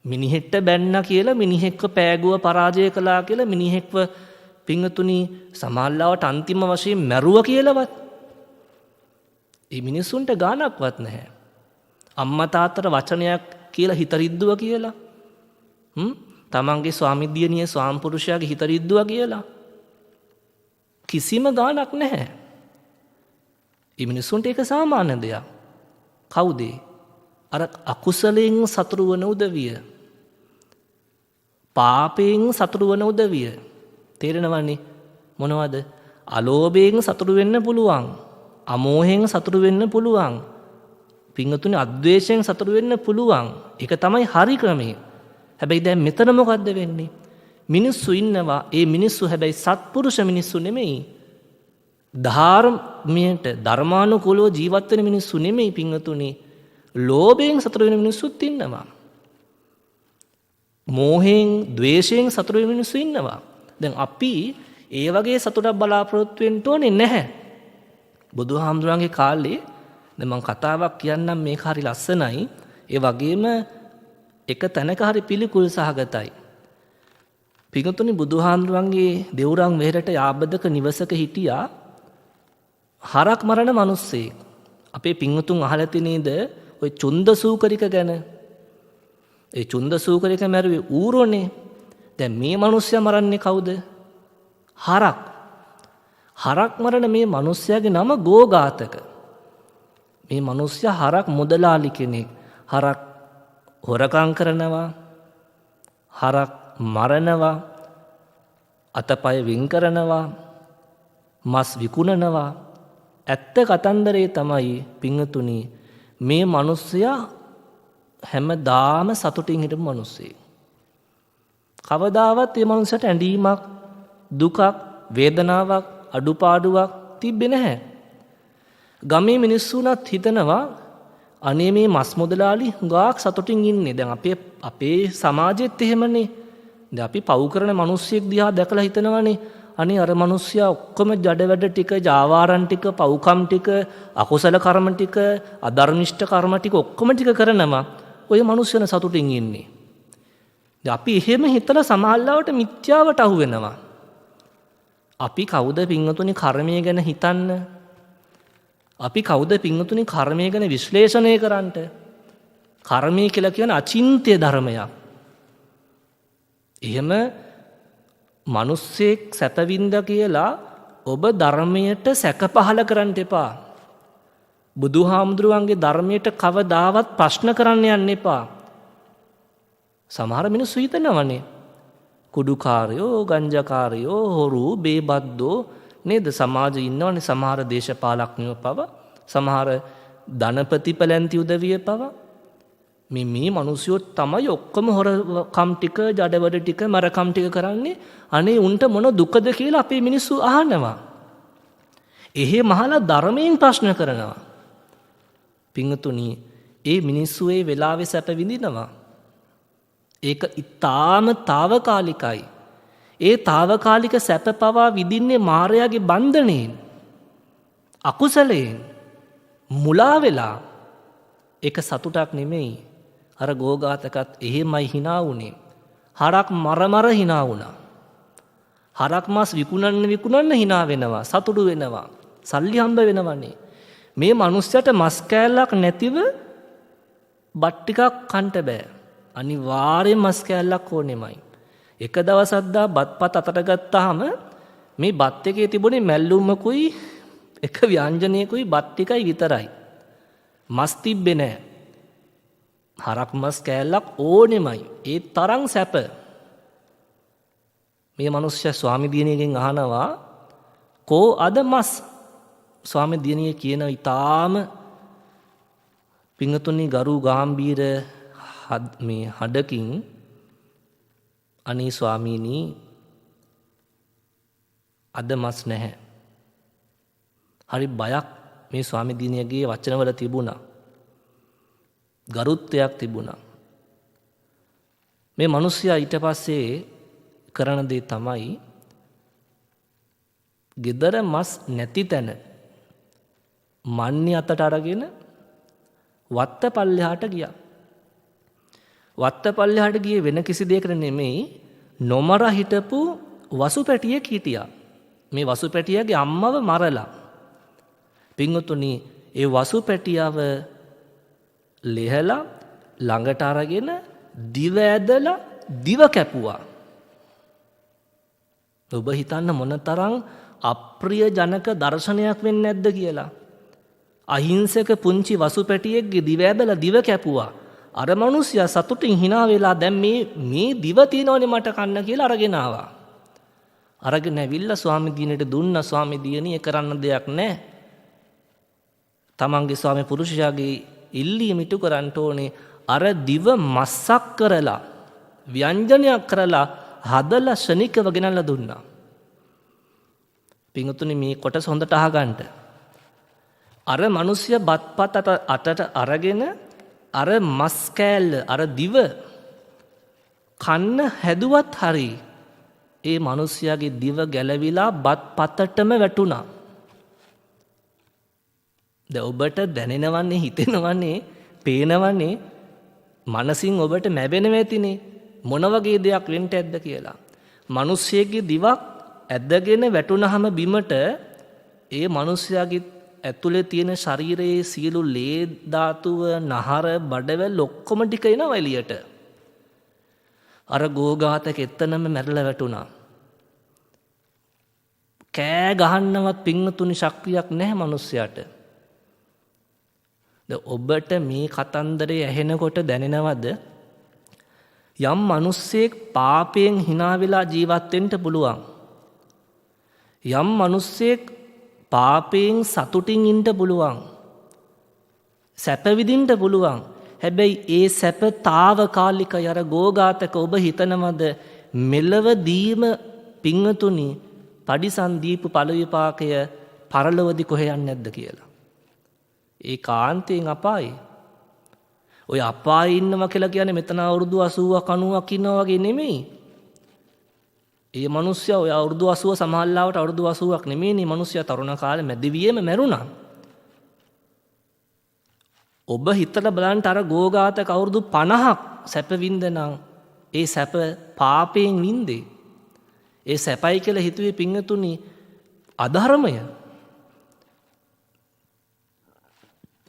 මිනිහෙක්ට බැන්න කියලා මිනිහෙක්ව පෑගුව පරාජය කළා කියලා මිනිහෙක්ව පිංගතුණි සමාල්ලාවට අන්තිම වශයෙන් මැරුව කියලාවත් ඒ මිනිස්සුන්ට ගානක්වත් නැහැ. අම්මා තාත්තට වචනයක් කියලා හිත රිද්දුව කියලා. තමන්ගේ ස්වාමිදියණිය ස්වාම්පුරුෂයාගේ හිත රිද්දුව කියලා. කිසිම ගානක් නැහැ. ඒ මිනිස්සුන්ට ඒක සාමාන්‍ය දෙයක්. කවුද? අර අකුසලයෙන් සතුරු වන උදවිය. පාපයෙන් සතුරු වන උදවිය. තේරෙනවනේ මොනවද? අලෝභයෙන් සතුරු වෙන්න පුළුවන්. අමෝහයෙන් සතුරු වෙන්න පුළුවන්. පිංගතුනේ අද්වේෂයෙන් සතුරු වෙන්න පුළුවන්. ඒක තමයි හරි ක්‍රමය. හැබැයි දැන් මෙතන මොකද්ද වෙන්නේ? මිනිස්සු ඉන්නවා. ඒ මිනිස්සු හැබැයි සත්පුරුෂ මිනිස්සු නෙමෙයි. ධර්මයට ධර්මානුකූලව ජීවත් වෙන මිනිස්සු නෙමෙයි පිංගතුනේ. ලෝභයෙන් සතුරු වෙන මිනිස්සුත් ඉන්නවා. මෝහයෙන්, ද්වේෂයෙන් සතුරු වෙන මිනිස්සු ඉන්නවා. දැන් අපි ඒ වගේ සතුටක් බලාපොරොත්තු වෙන්න ඕනේ නැහැ. බුදුහාමුදුරන්ගේ කාලේ දැන් මම කතාවක් කියන්නම් මේක හරි ලස්සනයි. ඒ වගේම එක තැනක හරි පිළිකුල් සහගතයි. පිංගතුනි බුදුහාමුදුරන්ගේ දෙවුරන් වෙහෙරට යාබදක නිවසක හිටියා හරක් මරණ මිනිස්සෙක්. අපේ පිංගතුන් අහලා තිනේද ඔය චුන්දසූකරික ගැන? ඒ චුන්දසූකරික මැරුවේ ඌරෝනේ. දැන් මේ මිනිස්සයා මරන්නේ කවුද? හරක්. හරක් මරණ මේ මිනිස්සයාගේ නම ගෝඝාතක. මේ මිනිස්සයා හරක් මුදලාලි කෙනෙක්. හරක් හොරකම් කරනවා. හරක් මරනවා. අතපය වින් කරනවා. මස් විකුණනවා. ඇත්ත කතන්දරේ තමයි පිංගතුනි මේ මිනිස්සයා හැමදාම සතුටින් හිටපු මිනිස්සෙක්. කවදාවත් මේ මනුස්සයට ඇඬීමක්, දුකක්, වේදනාවක්, අඩුපාඩුවක් තිබ්බේ නැහැ. ගමේ මිනිස්සුන්වත් හිතනවා අනේ මේ මස් මුදලාලි හුඟක් සතුටින් ඉන්නේ. දැන් අපේ සමාජෙත් එහෙමනේ. දැන් අපි පව් කරන මිනිස්සෙක් දිහා දැකලා හිතනවානේ අනේ අර මිනිස්සයා ඔක්කොම ජඩ වැඩ ටික, ජාවාරම් ටික, පව්කම් ටික, අකුසල කර්ම ටික, අධර්මිෂ්ඨ කර්ම ටික ඔක්කොම ටික කරනවා. ඔය මිනිස්සුන සතුටින් ඉන්නේ. අපි එහෙම හිතලා සමාල්ලාවට මිත්‍යාවට අහු වෙනවා. අපි කවුද පිංගතුනි කර්මය ගැන හිතන්න? අපි කවුද පිංගතුනි කර්මය ගැන විශ්ලේෂණය කරන්නට? කර්මය කියලා කියන අචින්ත්‍ය ධර්මයක්. එහෙම මිනිස්සෙක් සැපවින්ද කියලා ඔබ ධර්මයට සැක පහල කරන්න එපා. බුදුහාමුදුරුවන්ගේ ධර්මයට කවදාවත් ප්‍රශ්න කරන්න යන්න එපා. සමහර මිනිස්සු හිතනවනේ කුඩුකාරයෝ, ගංජාකාරයෝ, හොරු, බේබද්දෝ නේද සමාජයේ ඉන්නවනේ. සමහර දේශපාලඥයෝ පව, සමහර ධනපති පැලැන්ති උදවිය පව මේ මිනිස්සුયો තමයි ඔක්කොම හොරකම් ටික, ජඩවැඩ ටික, මරකම් ටික කරන්නේ. අනේ උන්ට මොන දුකද කියලා අපේ මිනිස්සු අහනවා. එහෙ මහලා ධර්මයෙන් ප්‍රශ්න කරනවා. පිංගතුනි ඒ මිනිස්සු ඒ වෙලාවේ සැප විඳිනවා. ඒක ඊටාම తాවකාලිකයි. ඒ తాවකාලික සැප පවා විඳින්නේ මායාවේ බන්ධණයෙන්. අකුසලයෙන් මුලා වෙලා එක සතුටක් නෙමෙයි. අර ගෝඝාතකත් එහෙමයි hina වුණේ. හරක් මර hina වුණා. හරක් මාස් විකුණන්න hina වෙනවා, සතුටු වෙනවා, සල්ලි හම්බ වෙනවනේ. මේ මිනිස්සට මස් කෑල්ලක් නැතිව බත් ටිකක් කන්න බෑ. අනිවාර්යෙන් මස් කෑල්ලක් ඕනෙමයි. එක දවසක් දා බත්පත් අතට ගත්තාම මේ බත් එකේ තිබුණේ මැල්ලුම්මකුයි එක ව්‍යංජනයකුයි බත් ටිකයි විතරයි. මස් තිබ්බේ නෑ. හරක් මස් කෑල්ලක් ඕනෙමයි. ඒ තරම් සැප. මේ මිනිස්සයා ස්වාමි දියණියගෙන් අහනවා කෝ අද මස්? ස්වාමි දියණිය කියන ඊටාම පිංගතුනි ගරු ගාම්භීර මේ හඩකින් අනේ ස්වාමීනි අද මස් නැහැ. හරි බයක් මේ ස්වාමි දියණියගේ වචනවල තිබුණා. ගරුත්වයක් තිබුණා. මේ මිනිස්සයා ඊට පස්සේ කරන දේ තමයි ගෙදර මස් නැති තැන මන්නේ අතට අරගෙන වත්ත පල්ලෙහාට ගියා. වත්ත පල්ලෙහාට ගියේ වෙන කිසි දෙයකට නෙමෙයි, නොමර හිටපු වසු පැටියෙක් හිටියා. මේ වසු පැටියාගේ අම්මව මරලා. පින්වතුනි, ඒ වසු පැටියව ලෙහලා ළඟට අරගෙන දිව ඇදලා දිව කැපුවා. ඔබ හිතන්න මොනතරම් අප්‍රිය ජනක දර්ශනයක් වෙන්නේ නැද්ද කියලා. අහිංසක පුංචි වසු පැටියෙක්ගේ දිව ඇදලා දිව කැපුවා. අර මිනිස්සයා සතුටින් hina වෙලා දැන් මේ දිව තියනවනේ මට කන්න කියලා අරගෙන ආවා. අරගෙන ඇවිල්ලා ස්වාමි දියණියට දුන්නා. ස්වාමි දියණිය කරන්න දෙයක් නැහැ. තමන්ගේ ස්වාමි පුරුෂයාගේ ඉල්ලීම ඉටු කරන්න ඕනේ. අර දිව මස්සක් කරලා ව්‍යංජනයක් කරලා හදලා ශනිකව ගෙනල්ලා දුන්නා. පින්වතුනි, මේ කොටස හොඳට අහගන්න. අර මිනිස්සයා බත්පත් අතට අරගෙන අර මස් කෑල්ල අර දිව කන්න හැදුවත් හරි ඒ මිනිස්සයාගේ දිව ගැලවිලා බත්පතටම වැටුණා. දැන් ඔබට දැනෙනවන්නේ, හිතෙනවන්නේ, පේනවන්නේ, මනසින් ඔබට මැවෙනවා ඇතිනේ මොන වගේ දෙයක් වෙන්න ඇද්ද කියලා. මිනිස්සෙගේ දිවක් ඇදගෙන වැටුනහම බිමට ඒ මිනිස්සයාගේ ඇතුලේ තියෙන ශරීරයේ සියලු ලේ ධාතුව, නහර, බඩවැල් ඔක්කොම ටික එනවා එළියට. අර ගෝඝාතක එතනම මැරලා වැටුණා. කෑ ගහන්නවත් පින්තුනි ශක්තියක් නැහැ මිනිස්සයාට. ඔබට මේ කතන්දරේ ඇහෙනකොට දැනෙනවද යම් මිනිස්සෙක් පාපයෙන් hina වෙලා ජීවත් වෙන්න පුළුවන්, යම් මිනිස්සෙක් පාපයෙන් සතුටින් ඉන්න පුළුවන්, සැප විඳින්න පුළුවන්. හැබැයි ඒ සැප తాවකාලිකයි. අර ගෝඝාතක ඔබ හිතනවද මෙලවදීම පින්තුනි පඩිසන් දීපු ඵල විපාකය පරලොවදී කොහෙ යන්නේ නැද්ද කියලා? ඒ කාන්තයෙන් අපායි. ඔය අපායේ ඉන්නවා කියලා කියන්නේ මෙතන අවුරුදු 80ක් 90ක් ඉන්නවා වගේ නෙමෙයි. ඒ මිනිස්සයා ඔය අවුරුදු 80 සමහරවිට අවුරුදු 80ක් නෙමෙයිනේ. මිනිස්සයා තරුණ කාලේ මැදිවියේම මැරුණා. ඔබ හිතලා බලන්න අර ගෝඝාතක අවුරුදු 50ක් සැප වින්දනම් ඒ සැප පාපයෙන් වින්දේ. ඒ සැපයි කියලා හිතුවේ පින්තුනි අධර්මය.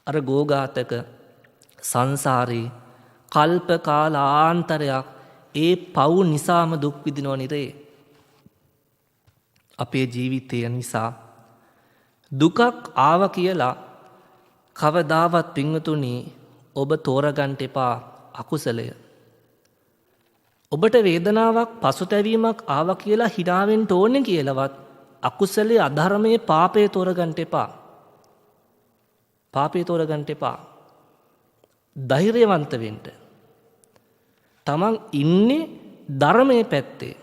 අර ගෝඝාතක සංසාරේ කල්ප කාලාන්තරයක් ඒ පව් නිසාම දුක් විඳිනව නිරේ. අපේ ජීවිතය නිසා දුකක් ආව කියලා කවදාවත් පින්වතුනි ඔබ තෝරගන්න එපා අකුසලය. ඔබට වේදනාවක් පසුතැවීමක් ආව කියලා hina වෙන්න ඕනේ කියලාවත් අකුසලයේ අධර්මයේ පාපේ තෝරගන්න එපා. පාපේ තෝරගන්න එපා. ධෛර්යවන්ත වෙන්න. තමන් ඉන්නේ ධර්මයේ පැත්තේ.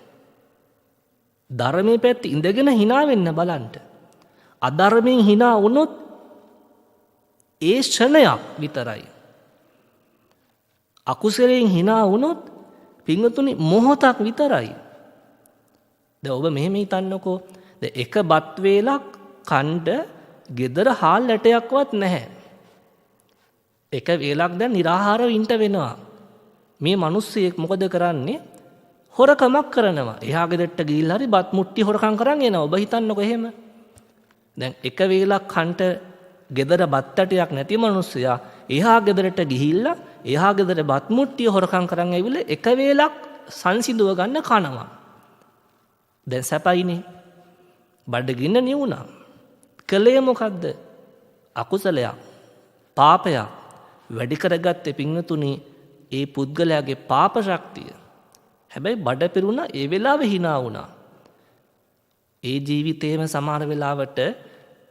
ධර්මයේ පැත්තේ ඉඳගෙන hina වෙන්න බලන්න. අධර්මයෙන් hina වුණොත් ඒ ෂණයක් විතරයි. අකුසලයෙන් hina වුණොත් පින්වතුනි මොහොතක් විතරයි. දැන් ඔබ මෙහෙම හිතන්නකෝ. දැන් එක බත් වේලක් කන්න ගෙදර හාල් ඇටයක්වත් නැහැ. එක වේලක් දැන් නිරාහාරව ඉන්න වෙනවා. මේ මිනිස්සෙක් මොකද කරන්නේ? හොරකමක් කරනවා. එහා ගෙදරට ගිහිල්ලා හරි බත් මුට්ටි හොරකම් කරන් එනවා. ඔබ හිතන්නකො එහෙම. දැන් එක වේලක් කන්ට ගෙදර බත් ඇටයක් නැති මිනිස්සයා එහා ගෙදරට ගිහිල්ලා එහා ගෙදර බත් මුට්ටිය හොරකම් කරන් ඇවිල්ලා එක වේලක් සංසිඳුව ගන්න කනවා. දැන් සැපයිනේ. බඩගින්න නිවුණා. කලේ මොකද්ද? අකුසලයක්, පාපයක් වැඩි කරගත්තේ පින්වතුනි ඒ පුද්ගලයාගේ පාප ශක්තිය. හැබැයි බඩ පිරුණා ඒ වෙලාවේ hina වුණා. ඒ ජීවිතේම සමහර වෙලාවට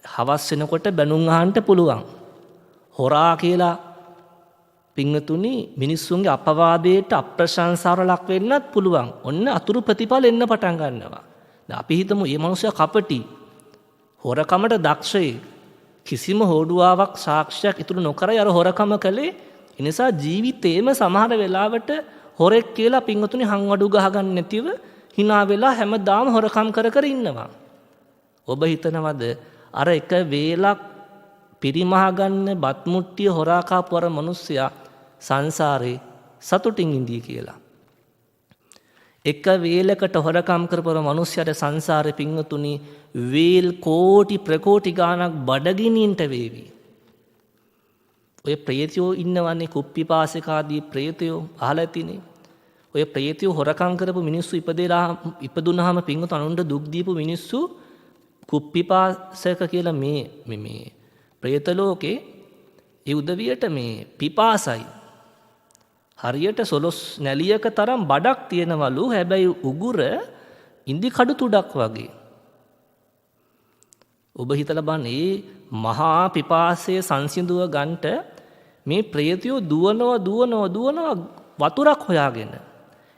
හවස් වෙනකොට බැනුම් අහන්න පුළුවන්. හොරා කියලා පින්වතුනි මිනිස්සුන්ගේ අපවාදයට අප්‍රශංසාවට ලක් වෙන්නත් පුළුවන්. ඔන්න අතුරු ප්‍රතිඵල එන්න පටන් ගන්නවා. දැන් අපි හිතමු මේ මනුස්සයා කපටි. හොරකමට දක්ෂයි. කිසිම හොඩුවාවක් සාක්ෂියක් ඉතුරු නොකරයි අර හොරකම කළේ. ඒ නිසා ජීවිතේම සමහර වෙලාවට හොරෙක් කියලා පින්වතුනි හංවඩු ගහගන්න නැතිව hina වෙලා හැමදාම හොරකම් කර කර ඉන්නවා. ඔබ හිතනවද අර එක වේලක් පිරිමහ ගන්න බත් මුට්ටිය හොරා කාපු අර මිනිස්සයා සංසාරේ සතුටින් ඉඳී කියලා? එක වේලකට හොරකම් කරපු මිනිස්සයාට සංසාරේ පින්වතුනි වේල් කෝටි ප්‍රකෝටි ගාණක් බඩගිනින්ට වේවි. ඔය ප්‍රේතයෝ ඉන්නවන්නේ කුප්පිපාසක ආදී ප්‍රේතයෝ අහලා ඇතිනේ. ඔය ප්‍රේතයෝ හොරකම් කරපු මිනිස්සු ඉපදුනහම පින්වතුන් අනුන්ට දුක් දීපු මිනිස්සු කුප්පිපාසක කියලා මේ ප්‍රේත ලෝකේ ඒ උදවියට මේ පිපාසයි. හරියට සොලොස් නැලියක තරම් බඩක් තියෙනවලු. හැබැයි උගුර ඉන්දි කඩු තුඩක් වගේ. ඔබ හිතලා බලන්න මේ මහා පිපාසයේ සංසිඳුව ගන්නට මේ ප්‍රේතයෝ දුවනවා වතුරක් හොයාගෙන.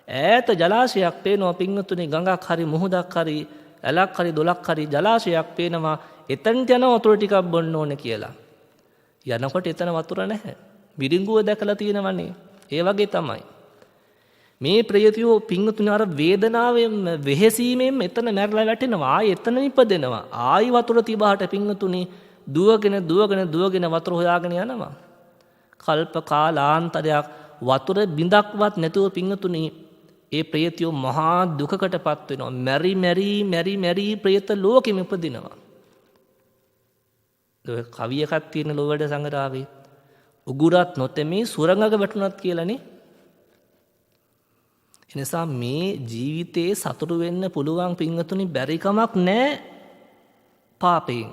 ඈත ජලාශයක් පේනවා පින්වතුනි. ගඟක් හරි මුහුදක් හරි ඇලක් හරි දොලක් හරි ජලාශයක් පේනවා. එතනට යන වතුර ටිකක් බොන්න ඕනේ කියලා. යනකොට එතන වතුර නැහැ. මිරිඟුව දැකලා තියෙනවනේ. ඒ වගේ තමයි. මේ ප්‍රේතයෝ පින්වතුනි අර වේදනාවෙන් වෙහෙසීමෙන් එතන මැරලා වැටෙනවා. ආයි එතන ඉපදෙනවා. ආයි වතුර තිබහට පින්වතුනි දුවගෙන වතුර හොයාගෙන යනවා. කල්ප කාලාන්තරයක් වතුර බිඳක්වත් නැතුව පින්වතුනි ඒ ප්‍රේතයෝ මහා දුකකටපත් වෙනවා. මැරි ප්‍රේත ලෝකෙම ඉපදිනවා. ඔය කවි එකක් තියෙන ලෝවැඩ සංගරාවේ උගුරත් නොතෙමි සුරංගක වැටුණත් කියලානේ. එනිසා මේ ජීවිතේ සතුටු වෙන්න පුළුවන් පින්වතුනි බැරි කමක් නැහැ පාපයෙන්.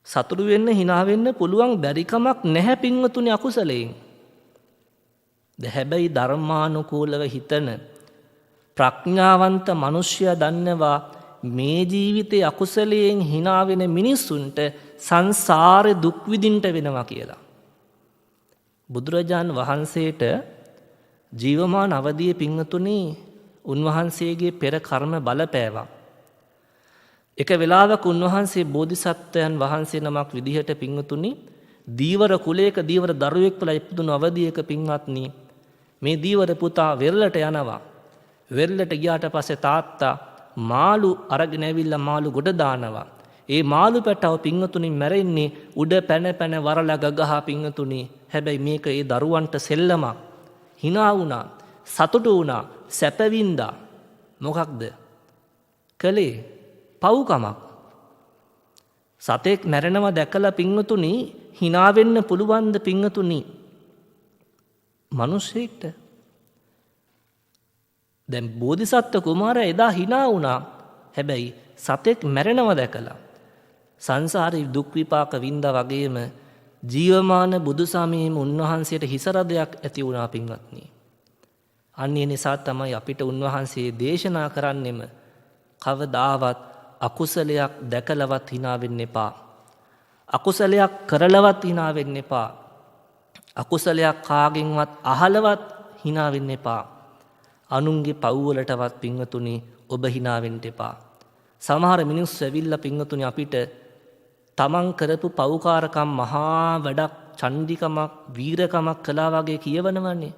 සතුටු වෙන්න hina වෙන්න පුළුවන් බැරි කමක් නැහැ පින්වතුනි අකුසලයෙන්. හැබැයි ධර්මානුකූලව හිතන ප්‍රඥාවන්ත මිනිසයා දන්නවා මේ ජීවිතේ අකුසලයෙන් hina වෙන මිනිස්සුන්ට සංසාරේ දුක් විඳින්න වෙනවා කියලා. බුදුරජාන් වහන්සේට ජීවමාන අවදියේ පින්වතුනි උන්වහන්සේගේ පෙර කර්ම බලපෑවා. එක වෙලාවක උන්වහන්සේ බෝධිසත්වයන් වහන්සේ නමක් විදිහට පින්වතුනි දීවර කුලයක දීවර දරුවෙක් වෙලා ඉපදුණු අවදියක පින්වත්නි මේ දීවර පුතා වෙරළට යනවා. වෙරළට ගියාට පස්සේ තාත්තා මාළු අරගෙන ඇවිල්ලා මාළු ගොඩ දානවා. ඒ මාළු පැටව පින්වතුනි මැරෙන්නේ උඩ පැන වරලා ගගහා පින්වතුනි. හැබැයි මේක ඒ දරුවන්ට සෙල්ලමක්. hina වුණා, සතුටු වුණා, සැපවින්දා. මොකක්ද කලේ? පව්කමක්. සතෙක් මැරෙනවා දැකලා පින්වතුනි hina වෙන්න පුළුවන්ද පින්වතුනි මිනිස්සෙක්ට? දැන් බෝධිසත්ව කුමාරයා එදා hina වුණා. හැබැයි සතෙක් මැරෙනවා දැකලා සංසාරේ දුක් විපාක විඳා වගේම ජීවමාන බුදුසමයේම උන්වහන්සේට හිසරදයක් ඇති වුණා පින්වත්නි. අන්න ඒ නිසා තමයි අපිට උන්වහන්සේ දේශනා කරන්නෙම කවදාවත් අකුසලයක් දැකලවත් hina වෙන්න එපා. අකුසලයක් කරලවත් hina වෙන්න එපා. අකුසලයක් කාගෙන්වත් අහලවත් hina වෙන්න එපා. අනුන්ගේ පව්වලටවත් පින්වතුනි ඔබ hina වෙන්න එපා. සමහර මිනිස්සු ඇවිල්ලා පින්වතුනි අපිට තමන් කරපු පව්කාරකම් මහා වැඩක් චණ්ඩිකමක් වීරකමක් කළා වගේ කියවනවනේ.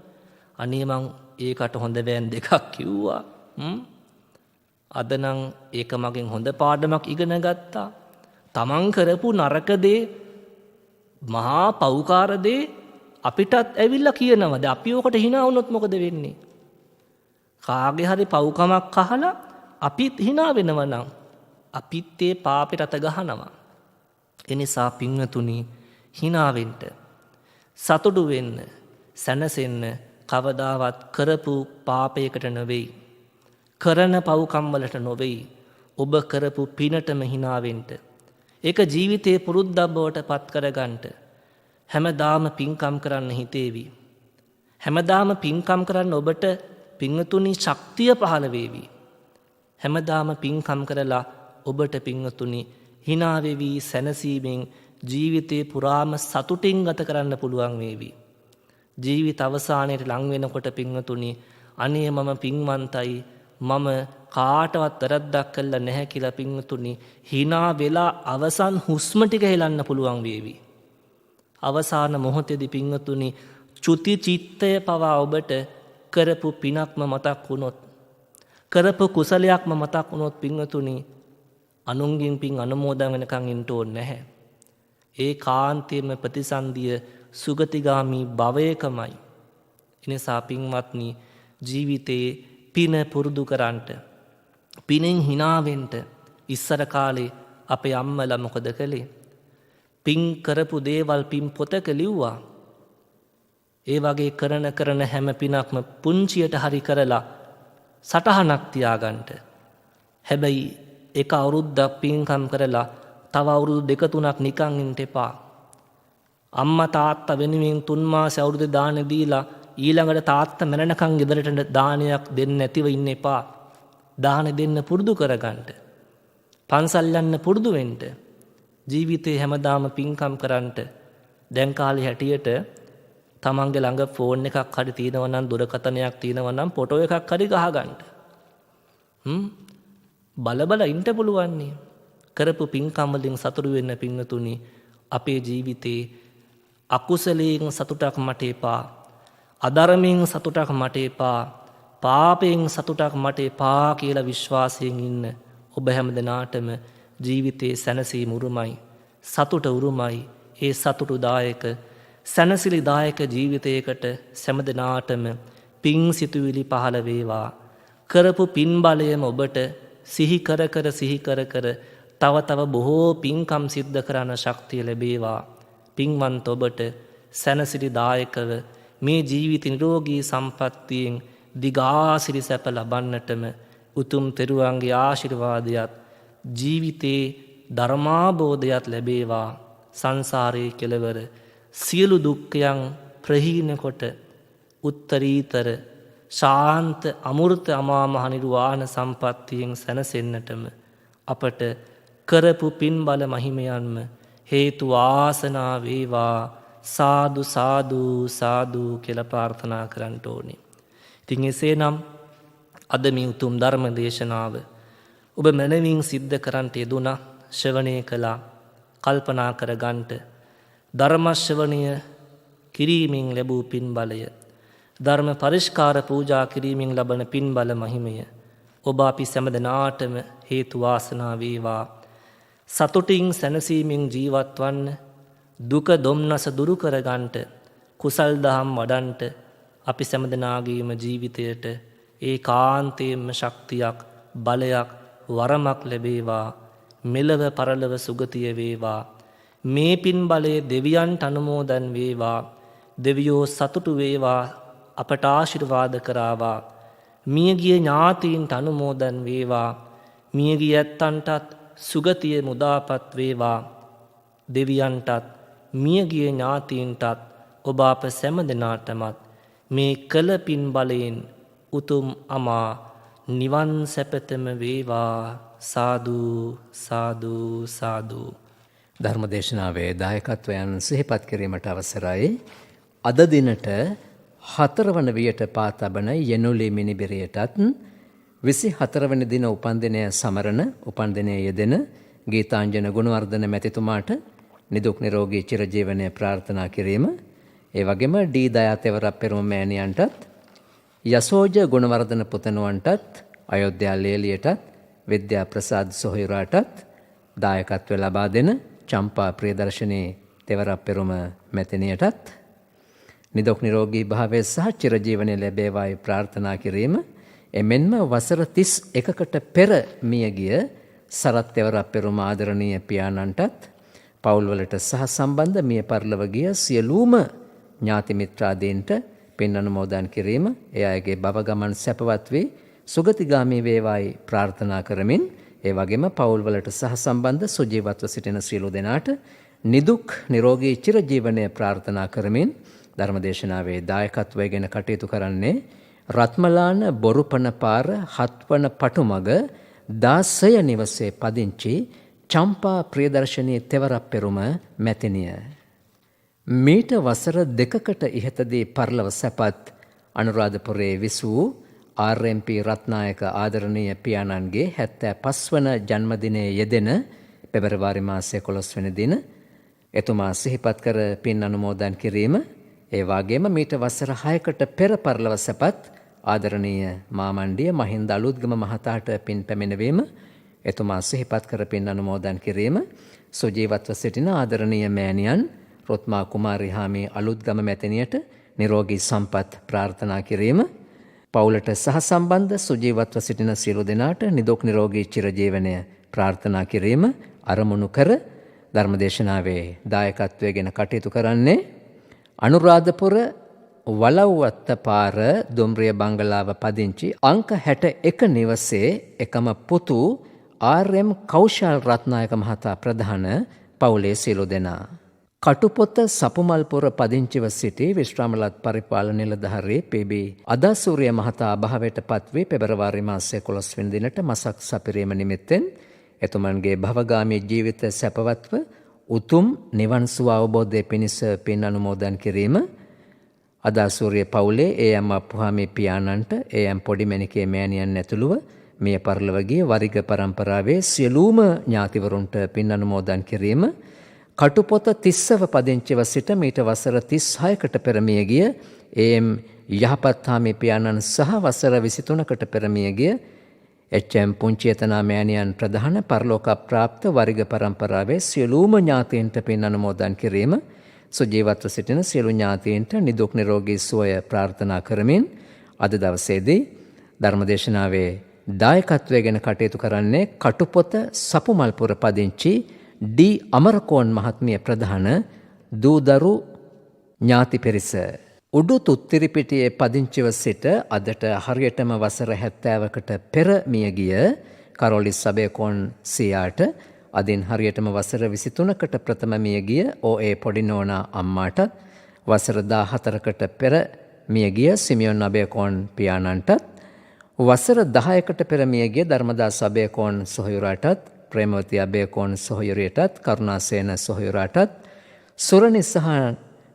අනේ මං ඒකට හොඳ බෑන් දෙකක් කිව්වා. අද නම් ඒක මගෙන් හොඳ පාඩමක් ඉගෙන ගත්තා. තමන් කරපු නරක දේ මහා පෞකාර දේ අපිටත් ඇවිල්ලා කියනවද? අපි ඔකට hina වුණොත් මොකද වෙන්නේ? කාගේ හරි පව්කමක් අහලා අපිත් hina වෙනවා නම් අපිත් ඒ පාපෙට අත ගහනවා. ඒ නිසා පින්වතුනි, hina වෙන්න, සතුටු වෙන්න, සැනසෙන්න කවදාවත් කරපු පාපයකට නෙවෙයි, කරන පව්කම් වලට නෙවෙයි, ඔබ කරපු පිනටම hina වෙන්න. ඒක ජීවිතේ පුරුද්දක් බවට පත් කරගන්න. හැමදාම පින්කම් කරන්න හිතේවි. හැමදාම පින්කම් කරන්න ඔබට පින්වතුනි ශක්තිය පහළ වේවි. හැමදාම පින්කම් කරලා ඔබට පින්වතුනි hina වෙවි, සැනසීමෙන් ජීවිතේ පුරාම සතුටින් ගත කරන්න පුළුවන් වේවි. ජීවිත අවසානයේ ලං වෙනකොට පින්වතුනි, අනේ මම පින්වන්තයි, මම කාටවත් වැරද්දක් කළා නැහැ කියලා පින්වතුනි hina වෙලා අවසන් හුස්ම ටික හෙලන්න පුළුවන් වේවි. අවසාන මොහොතේදී පින්වතුනි චුති චිත්තය පවා ඔබට කරපු පිනක්ම මතක් වුණොත්, කරපු කුසලයක්ම මතක් වුණොත් පින්වතුනි අනුන්ගෙන් පින් අනුමෝදන් වෙනකන් ඉන්න ඕනේ නැහැ. ඒ කාන්තේම ප්‍රතිසන්දිය සුගතිගාමි භවයකමයි. එනිසා පින්වත්නි, ජීවිතේ පින පුරුදු කරන්නට, පිනෙන් hina වෙන්න. ඉස්සර කාලේ අපේ අම්මලා මොකද කළේ? පින් කරපු දේවල් පින් පොතක ලිව්වා. ඒ වගේ කරන හැම පිනක්ම පුංචියට හරි කරලා සටහනක් තියාගන්න. හැබැයි එක අවුරුද්දක් පින්කම් කරලා තව අවුරුදු 2-3ක් නිකන් ඉන්න එපා. අම්මා තාත්තා වෙනුවෙන් 3 මාස අවුරුදු දාන දීලා ඊළඟට තාත්තා මැරෙනකන් ගෙදරට දානයක් දෙන්න නැතිව ඉන්න එපා. දාන දෙන්න පුරුදු කරගන්න. පන්සල් යන්න පුරුදු වෙන්න. ජීවිතේ හැමදාම පින්කම් කරන්නට. දැන් කාලේ හැටියට තමන්ගේ ළඟ ෆෝන් එකක් හරි තියෙනවා නම්, දුරකථනයක් තියෙනවා නම් ෆොටෝ එකක් හරි ගහගන්න. බල ඉන්න පුළුවන් නේ. කරපු පින්කම් වලින් සතුටු වෙන්න පින්වතුනි, අපේ ජීවිතේ අකුසලයෙන් සතුටක් මට එපා, අධර්මයෙන් සතුටක් මට එපා, පාපයෙන් සතුටක් මට එපා කියලා විශ්වාසයෙන් ඉන්න ඔබ හැමදෙනාටම ජීවිතේ සැනසීම උරුමයි, සතුට උරුමයි. ඒ සතුටුදායක සැනසිලිදායක ජීවිතයකට සෑමදෙනාටම පින් සිතුවිලි පහළ වේවා. කරපු පින් බලයම ඔබට සිහි කර කර තව බොහෝ පින්කම් සිද්ධ කරන ශක්තිය ලැබේවා. පින්වන්ත ඔබට සැනසිලිදායකව මේ ජීවිත නිරෝගී සම්පත්තියෙන් දිගාසිරි සැප ලබන්නටම උතුම් තෙරුවන්ගේ ආශිර්වාදයත් ජීවිතේ ධර්මාබෝධයත් ලැබේවා. සංසාරයේ කෙලවර සියලු දුක්ඛයන් ප්‍රහීන කොට උත්තරීතර ශාන්ත අමෘත අමා මහ නිර්වාණ සම්පත්තියෙන් සැනසෙන්නටම අපට කරපු පින් බල මහිමයන්ම හේතු වාසනා වේවා. සාදු සාදු සාදු කියලා ප්‍රාර්ථනා කරන්න ඕනේ. ඉතින් එසේනම් අද මේ උතුම් ධර්ම දේශනාව ඔබ මනමින් සිද්ධ කරන්ට යෙදුණා, ශ්‍රවණය කළා. කල්පනා කර ගන්නට ධර්ම ශ්‍රවණය කිරීමෙන් ලැබූ පින් බලය, ධර්ම පරිස්කාර පූජා කිරීමෙන් ලබන පින් බල මහිමය ඔබ අපි සෑමදෙනාටම හේතු වාසනා වේවා. සතුටින් සැනසීමෙන් ජීවත් වන්න, දුක දුම්නස දුරු කර ගන්නට, කුසල් දහම් වඩන්ට අපි සෑමදෙනාගේම ජීවිතයට ඒකාන්තයෙන්ම ශක්තියක්, බලයක්, වරමක් ලැබේවා. මෙලව පරලව සුගතිය වේවා. මේ පින් බලයේ දෙවියන්ට අනුමෝදන් වේවා. දෙවියෝ සතුටු වේවා, අපට ආශිර්වාද කරාවා. මියගිය ඥාතීන්ට අනුමෝදන් වේවා. මියගිය ඇත්තන්ටත් සුගතිය මුදාපත් වේවා. දෙවියන්ටත් මියගිය ඥාතීන්ටත් ඔබ අප සෑම දෙනාටමත් මේ කළ පින් බලයෙන් උතුම් අමා නිවන් සැපතම වේවා. සාදු සාදු සාදු. ධර්මදේශනාවේ දායකත්වයන් සිහිපත් කිරීමට අවසරයි. අද දිනට 4 වන වියට පා තබන යනුලි මිනිබිරියටත් 24 වන දින උපන්දිනය සමරන උපන්දිනයේ යෙදෙන ගීතාංජන ගුණවර්ධන මැතිතුමාට නිදුක් නිරෝගී චිරජීවනය ප්‍රාර්ථනා කිරීම. ඒ වගේම ඩී දයාතෙවර පෙරම මෑණියන්ටත්, යසෝජ ගුණවර්ධන පුතණුවන්ටත්, අයෝධ්‍යා ලේලියටත්, විද්‍යා ප්‍රසාද් සොහොයුරාටත්, දායකත්වය ලබා දෙන චම්පා ප්‍රියදර්ශනී තෙවරක් පෙරුම මැතිනියටත් නිදුක් නිරෝගී භාවය සහ චිරජීවනය ලැබේවායි ප්‍රාර්ථනා කිරීම එමෙන්ම වසර 31කට පෙර මියගිය සරත් තෙවරක් පෙරුම ආදරණීය පියාණන්ටත් පවුල්වලට සහ සම්බන්ධ මිය පරලොව ගිය සියලුම ඥාති මිත්‍රාදීන්ට පින් අනුමෝදන් කිරීම ඒ අයගේ භව ගමන් සැපවත් වී සුගතිගාමී වේවායි ප්‍රාර්ථනා කරමින් ඒ වගේම පවුල්වලට සහ සම්බන්ධ සුජීවත්ව සිටින සියලු දෙනාට නිදුක් නිරෝගී චිරජීවනය ප්‍රාර්ථනා කරමින් ධර්මදේශනාවේ දායකත්වයෙන් කටයුතු කරන්නේ රත්මලාන බොරුපන පාර 7 වන පටුමග 16 නිවසේ පදිංචි චම්පා ප්‍රියදර්ශනී තෙවරක් පෙරුම මැතිනිය. මීට වසර 2කට ඉහතදී පරලොව සැපත් අනුරාධපුරයේ විසූ RMP රත්නායක ආදරණීය පියාණන්ගේ 75 වන ජන්මදිනයේ යෙදෙන පෙබරවාරි මාසයේ 11 වෙනි දින එතුමා සිහිපත් කර පින් අනුමෝදන් කිරීම ඒ වගේම මීට වසර 6කට පෙර පරලොව සැපත් ආදරණීය මාමණ්ඩිය මහින්ද අලුත්ගම මහතාට පින් පැමිණවීම එතුමා සිහිපත් කර පින් අනුමෝදන් කිරීම සුජීවත්ව සිටින ආදරණීය මෑණියන් රොත්මා කුමාරි හාමි අලුත්ගම මැතිනියට නිරෝගී සම්පත් ප්‍රාර්ථනා කිරීම පවුලට සහ සම්බන්ධ සුජීවත්ව සිටින සියලු දෙනාට නිදුක් නිරෝගී චිරජීවනය ප්‍රාර්ථනා කිරීම අරමුණු කර ධර්මදේශනාවේ දායකත්වයෙන් කටයුතු කරන්නේ අනුරාධපුර වලව්වත්ත පාර දුම්රිය බංගලාව පදිංචි අංක 61 නිවසේ එකම පුතු RM කෞශල් රත්නායක මහතා ප්‍රධාන පවුලේ සියලු දෙනා. කටුපොත සපුමල්පුර පදිංචිව සිටි විශ්‍රාමලත් පරිපාලන නිලධාරී PB අදාසූරිය මහතා අභාවයට පත්වී පෙබරවාරි මාසයේ 11 වෙනි දිනට මසක් සපිරීම නිමිත්තෙන් එතුමන්ගේ භවගාමී ජීවිත සැපවත්ව උතුම් නිවන් සුව අවබෝධය පිණිස පින් අනුමෝදන් කිරීම අදාසූරිය පවුලේ AM අප්පුහාමි පියාණන්ට AM පොඩිමැණිකේ මෑණියන් ඇතුළුව මිය පරලොව ගිය වරිග පරම්පරාවේ සියලුම ඥාතිවරුන්ට පින් අනුමෝදන් කිරීම කටුපොත 30ව පදිංචිව සිට මීට වසර 36කට පෙර මිය ගිය AM යහපත්හාමි පියාණන් සහ වසර 23කට පෙර මිය ගිය HM පුංචියතනා මෑණියන් ප්‍රධාන පරලෝක ප්‍රාප්ත වරිග පරම්පරාවේ සියලුම ඥාතීන්ට පින් අනුමෝදන් කිරීම සුජීවත්ව සිටින සියලු ඥාතීන්ට නිදුක් නිරෝගී සුවය ප්‍රාර්ථනා කරමින් අද දවසේදී ධර්මදේශනාවේ දායකත්වයෙන් කටයුතු කරන්නේ කටුපොත සපුමල්පුර පදිංචි D අමරකෝන් මහත්මිය ප්‍රධාන දූදරු ඥාති පිරිස. උඩු තුත්තිරිපිටියේ පදිංචිව සිට අදට හරියටම වසර 70කට පෙර මිය ගිය කරොලිස් සබේකෝන් සියාට අදින් හරියටම වසර 23කට ප්‍රථම මිය ගිය OA පොඩිනෝනා අම්මාට වසර 14කට පෙර මිය ගිය සිමියොන් අබේකෝන් පියාණන්ටත් වසර 10කට පෙර මිය ගිය ධර්මදාස් අබේකෝන් සොහොයුරාටත් ප්‍රේමවති අබේකෝන් සොහොයුරියටත් කරුණාසේන සොහොයුරාටත් සුරනි සහ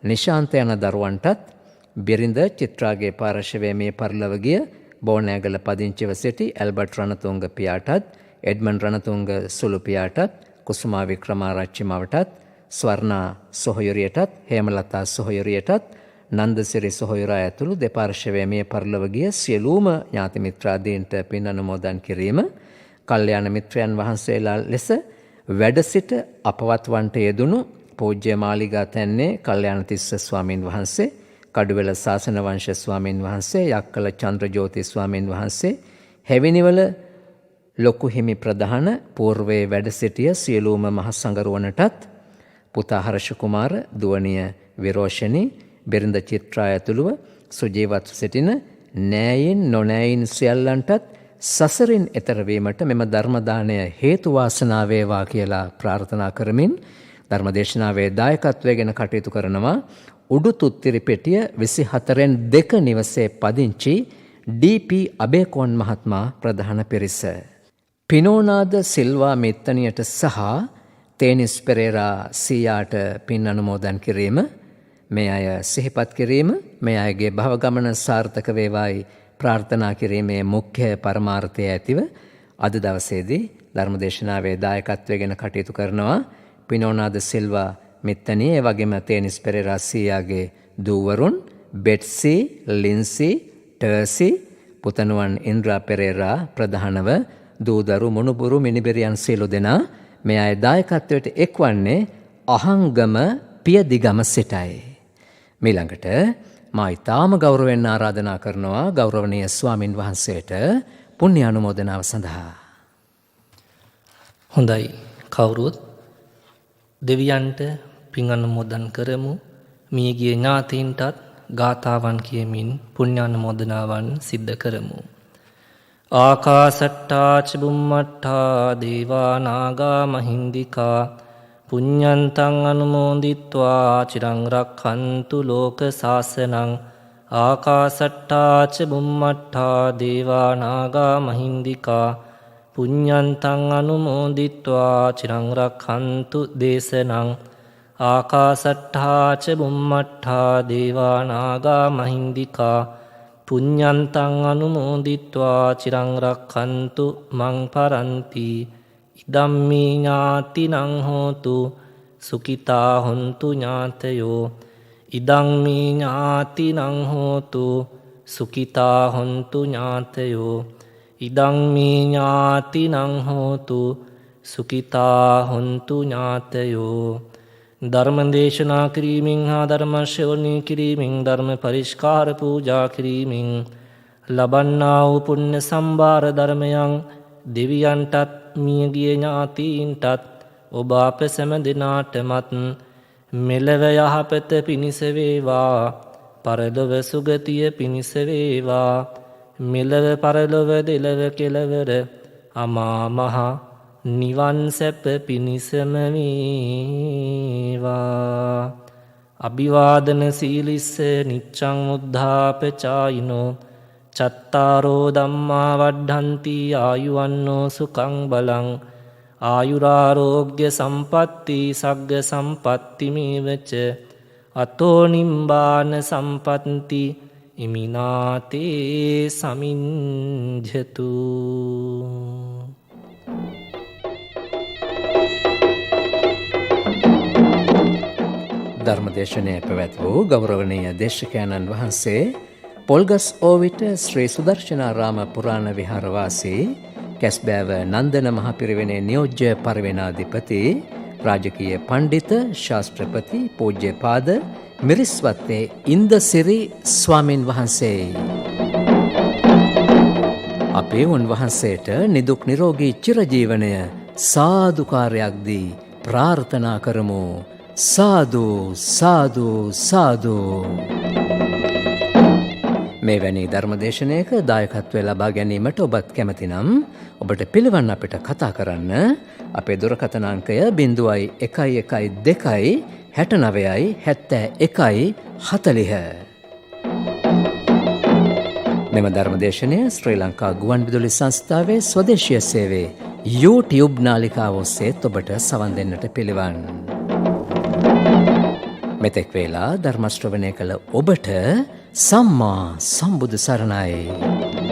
නිශාන්ත යන දරුවන්ටත් බිරිඳ චිත්‍රාගේ පාර්ශවයේ මේ පරිලව ගිය බෝනෑගල පදිංචිව සිටි ඇල්බර්ට් රණතුංග පියාටත් එඩ්මන් රණතුංග සුළු පියාටත් කුසුමා වික්‍රමාරච්චි මවටත් ස්වර්ණා සොහොයුරියටත් හේමලතා සොහොයුරියටත් නන්දසිරි සොහොයුරා ඇතුළු දෙපාර්ශවයේ මේ පරිලව ගිය සියලුම ඥාති මිත්‍රාදීන්ට පින් අනුමෝදන් කිරීම කල්යාණ මිත්‍රයන් වහන්සේලා ලෙස වැඩ සිට අපවත් වන්ට යෙදුණු පූජ්‍ය මාලිගා තැන්නේ කල්යාණතිස්ස ස්වාමින් වහන්සේ කඩුවෙල ශාසන වංශ ස්වාමින් වහන්සේ යක්කල චන්ද්‍රජෝති ස්වාමින් වහන්සේ හැවිනිවල ලොකු හිමි ප්‍රධාන పూర్වයේ වැඩ සිටිය සියලුම මහ සංගරුවනටත් පුතා හර්ෂ කුමාර දුවනිය විරෝෂණී බිරිඳ චිත්‍රා ඇතුළුව සුජීවත්ව සිටින නෑයින් නොනෑයින් සියල්ලන්ටත් සසරින් එතර වීමට මෙම ධර්ම දාණය හේතු වාසනා වේවා කියලා ප්‍රාර්ථනා කරමින් ධර්මදේශනාවේ දායකත්වයෙන් කටයුතු කරනවා උඩු තුත්තිරිපෙටිය 24න් 2 නිවසේ පදිංචි DP අබේකෝන් මහත්මයා ප්‍රධාන පිරිස. පිනෝනාද සිල්වා මෙත්තනියට සහ තේනිස් පෙරේරා සීයාට පින් අනුමෝදන් කිරීම මේ අය සිහිපත් කිරීම මේ අයගේ භව ගමන සාර්ථක වේවායි ප්‍රාර්ථනා කිරීමේ මුඛ්‍ය පරමාර්ථය ඇතිව අද දවසේදී ධර්මදේශනාවේ දායකත්වයෙන් කටයුතු කරනවා පිනෝනාද සිල්වා මෙත්තනිය ඒ වගේම තේනිස් පෙරේරා සීයාගේ දූවරුන් බෙට්සි ලින්සි ටර්සි පුතණුවන් ඉන්ද්‍රා පෙරේරා ප්‍රධානව දූදරු මුණුබුරු මිනිබෙරියන් සියලු දෙනා මේ අය දායකත්වයට එක්වන්නේ අහංගම පියදිගම සිටයි. මීළඟට මා ඉතාම ගෞරවයෙන් ආරාධනා කරනවා ගෞරවනීය ස්වාමින් වහන්සේට පුණ්‍ය අනුමෝදනාව සඳහා. හොඳයි කවුරුත් දෙවියන්ට පින් අනුමෝදන් කරමු. මියගිය ඥාතීන්ටත් ගාථාවන් කියමින් පුණ්‍ය අනුමෝදනාවන් සිද්ධ කරමු. ආකාසට්ටා ච බුම්මට්ටා දේවා නාග මහින්దికා පුඤ්ඤන්තං අනුමෝදිත්වා චිරං රක්ඛන්තු ලෝක සාසනං. ආකාසට්ටා ච බුම්මට්ටා දේවා නාග මහින්దికා පුඤ්ඤන්තං අනුමෝදිත්වා චිරං රක්ඛන්තු දේශනං. ආකාසට්ටා ච බුම්මට්ටා දේවා නාග මහින්దికා පුඤ්ඤන්තං අනුමෝදිත්වා චිරං රක්ඛන්තු මං පරන්ති. ඉදම්මේ ඥාතිනං හෝතු සුඛිතා හොන්තු ඥාතයෝ. ඉදම්මේ ඥාතිනං හෝතු සුඛිතා හොන්තු ඥාතයෝ. ඉදම්මේ ඥාතිනං හෝතු සුඛිතා හොන්තු ඥාතයෝ. ධර්ම දේශනා කිරීමෙන් හා ධර්ම ශ්‍රවණය කිරීමෙන් ධර්ම පරිස්කාර පූජා කිරීමෙන් ලබන්නා වූ පුණ්‍ය සම්භාර ධර්මයන් දෙවියන්ටත් මියගිය ඥාතීන්ටත් ඔබ අප සැම දෙනාටමත් මෙලව යහපත පිණිස වේවා. පරලොව සුගතිය පිණිස වේවා. මෙලව පරලොව දෙලව කෙලවර අමා මහ නිවන් සැප පිණිසම වේවා. අභිවාදන සීලිස්ස නිච්ඡං උද්ධාපචායිනෝ චත්තාරෝ ධම්මා වඩ්ඩන්ති ආයුවන්නෝ සුඛං බලං. ආයුරාරෝග්‍ය සම්පatti සග්ග සම්පatti මේවච අතෝ නිම්බාන සම්පatti ඉමිනාතේ සමිඤ්ඤතු. ධර්මදේශනය පැවැත් වූ ගෞරවනීය දේශකයන්න් වහන්සේ පොල්ගස් ඕවිට ශ්‍රී සුදර්ශනාරාම පුරාණ විහාරවාසී කැස්බෑව නන්දන මහපිරිවෙනේ නියෝජ්‍ය පරිවෙනාධිපති රාජකීය පණ්ඩිත ශාස්ත්‍රපති පූජ්‍යපාද මිරිස්වත්තේ ඉන්දසිරි ස්වාමින් වහන්සේ. අපේ උන්වහන්සේට නිදුක් නිරෝගී චිරජීවනය සාදුකාරයක් දී ප්‍රාර්ථනා කරමු. සාදු සාදු සාදු. මෙවැනි ධර්මදේශනයක දායකත්වය ලබා ගැනීමට ඔබත් කැමති නම් ඔබට පිළිවන් අපිට කතා කරන්න. අපේ දුරකථන අංකය 0112 69 71 40. මෙම ධර්මදේශනය ශ්‍රී ලංකා ගුවන්විදුලි සංස්ථාවේ ස්වදේශීය සේවයේ YouTube නාලිකාව ඔස්සේ ඔබට සවන් දෙන්නට පිළිවන්. මෙතෙක් වේලා ධර්ම ශ්‍රවණය කළ ඔබට සම්මා සම්බුදු සරණයි.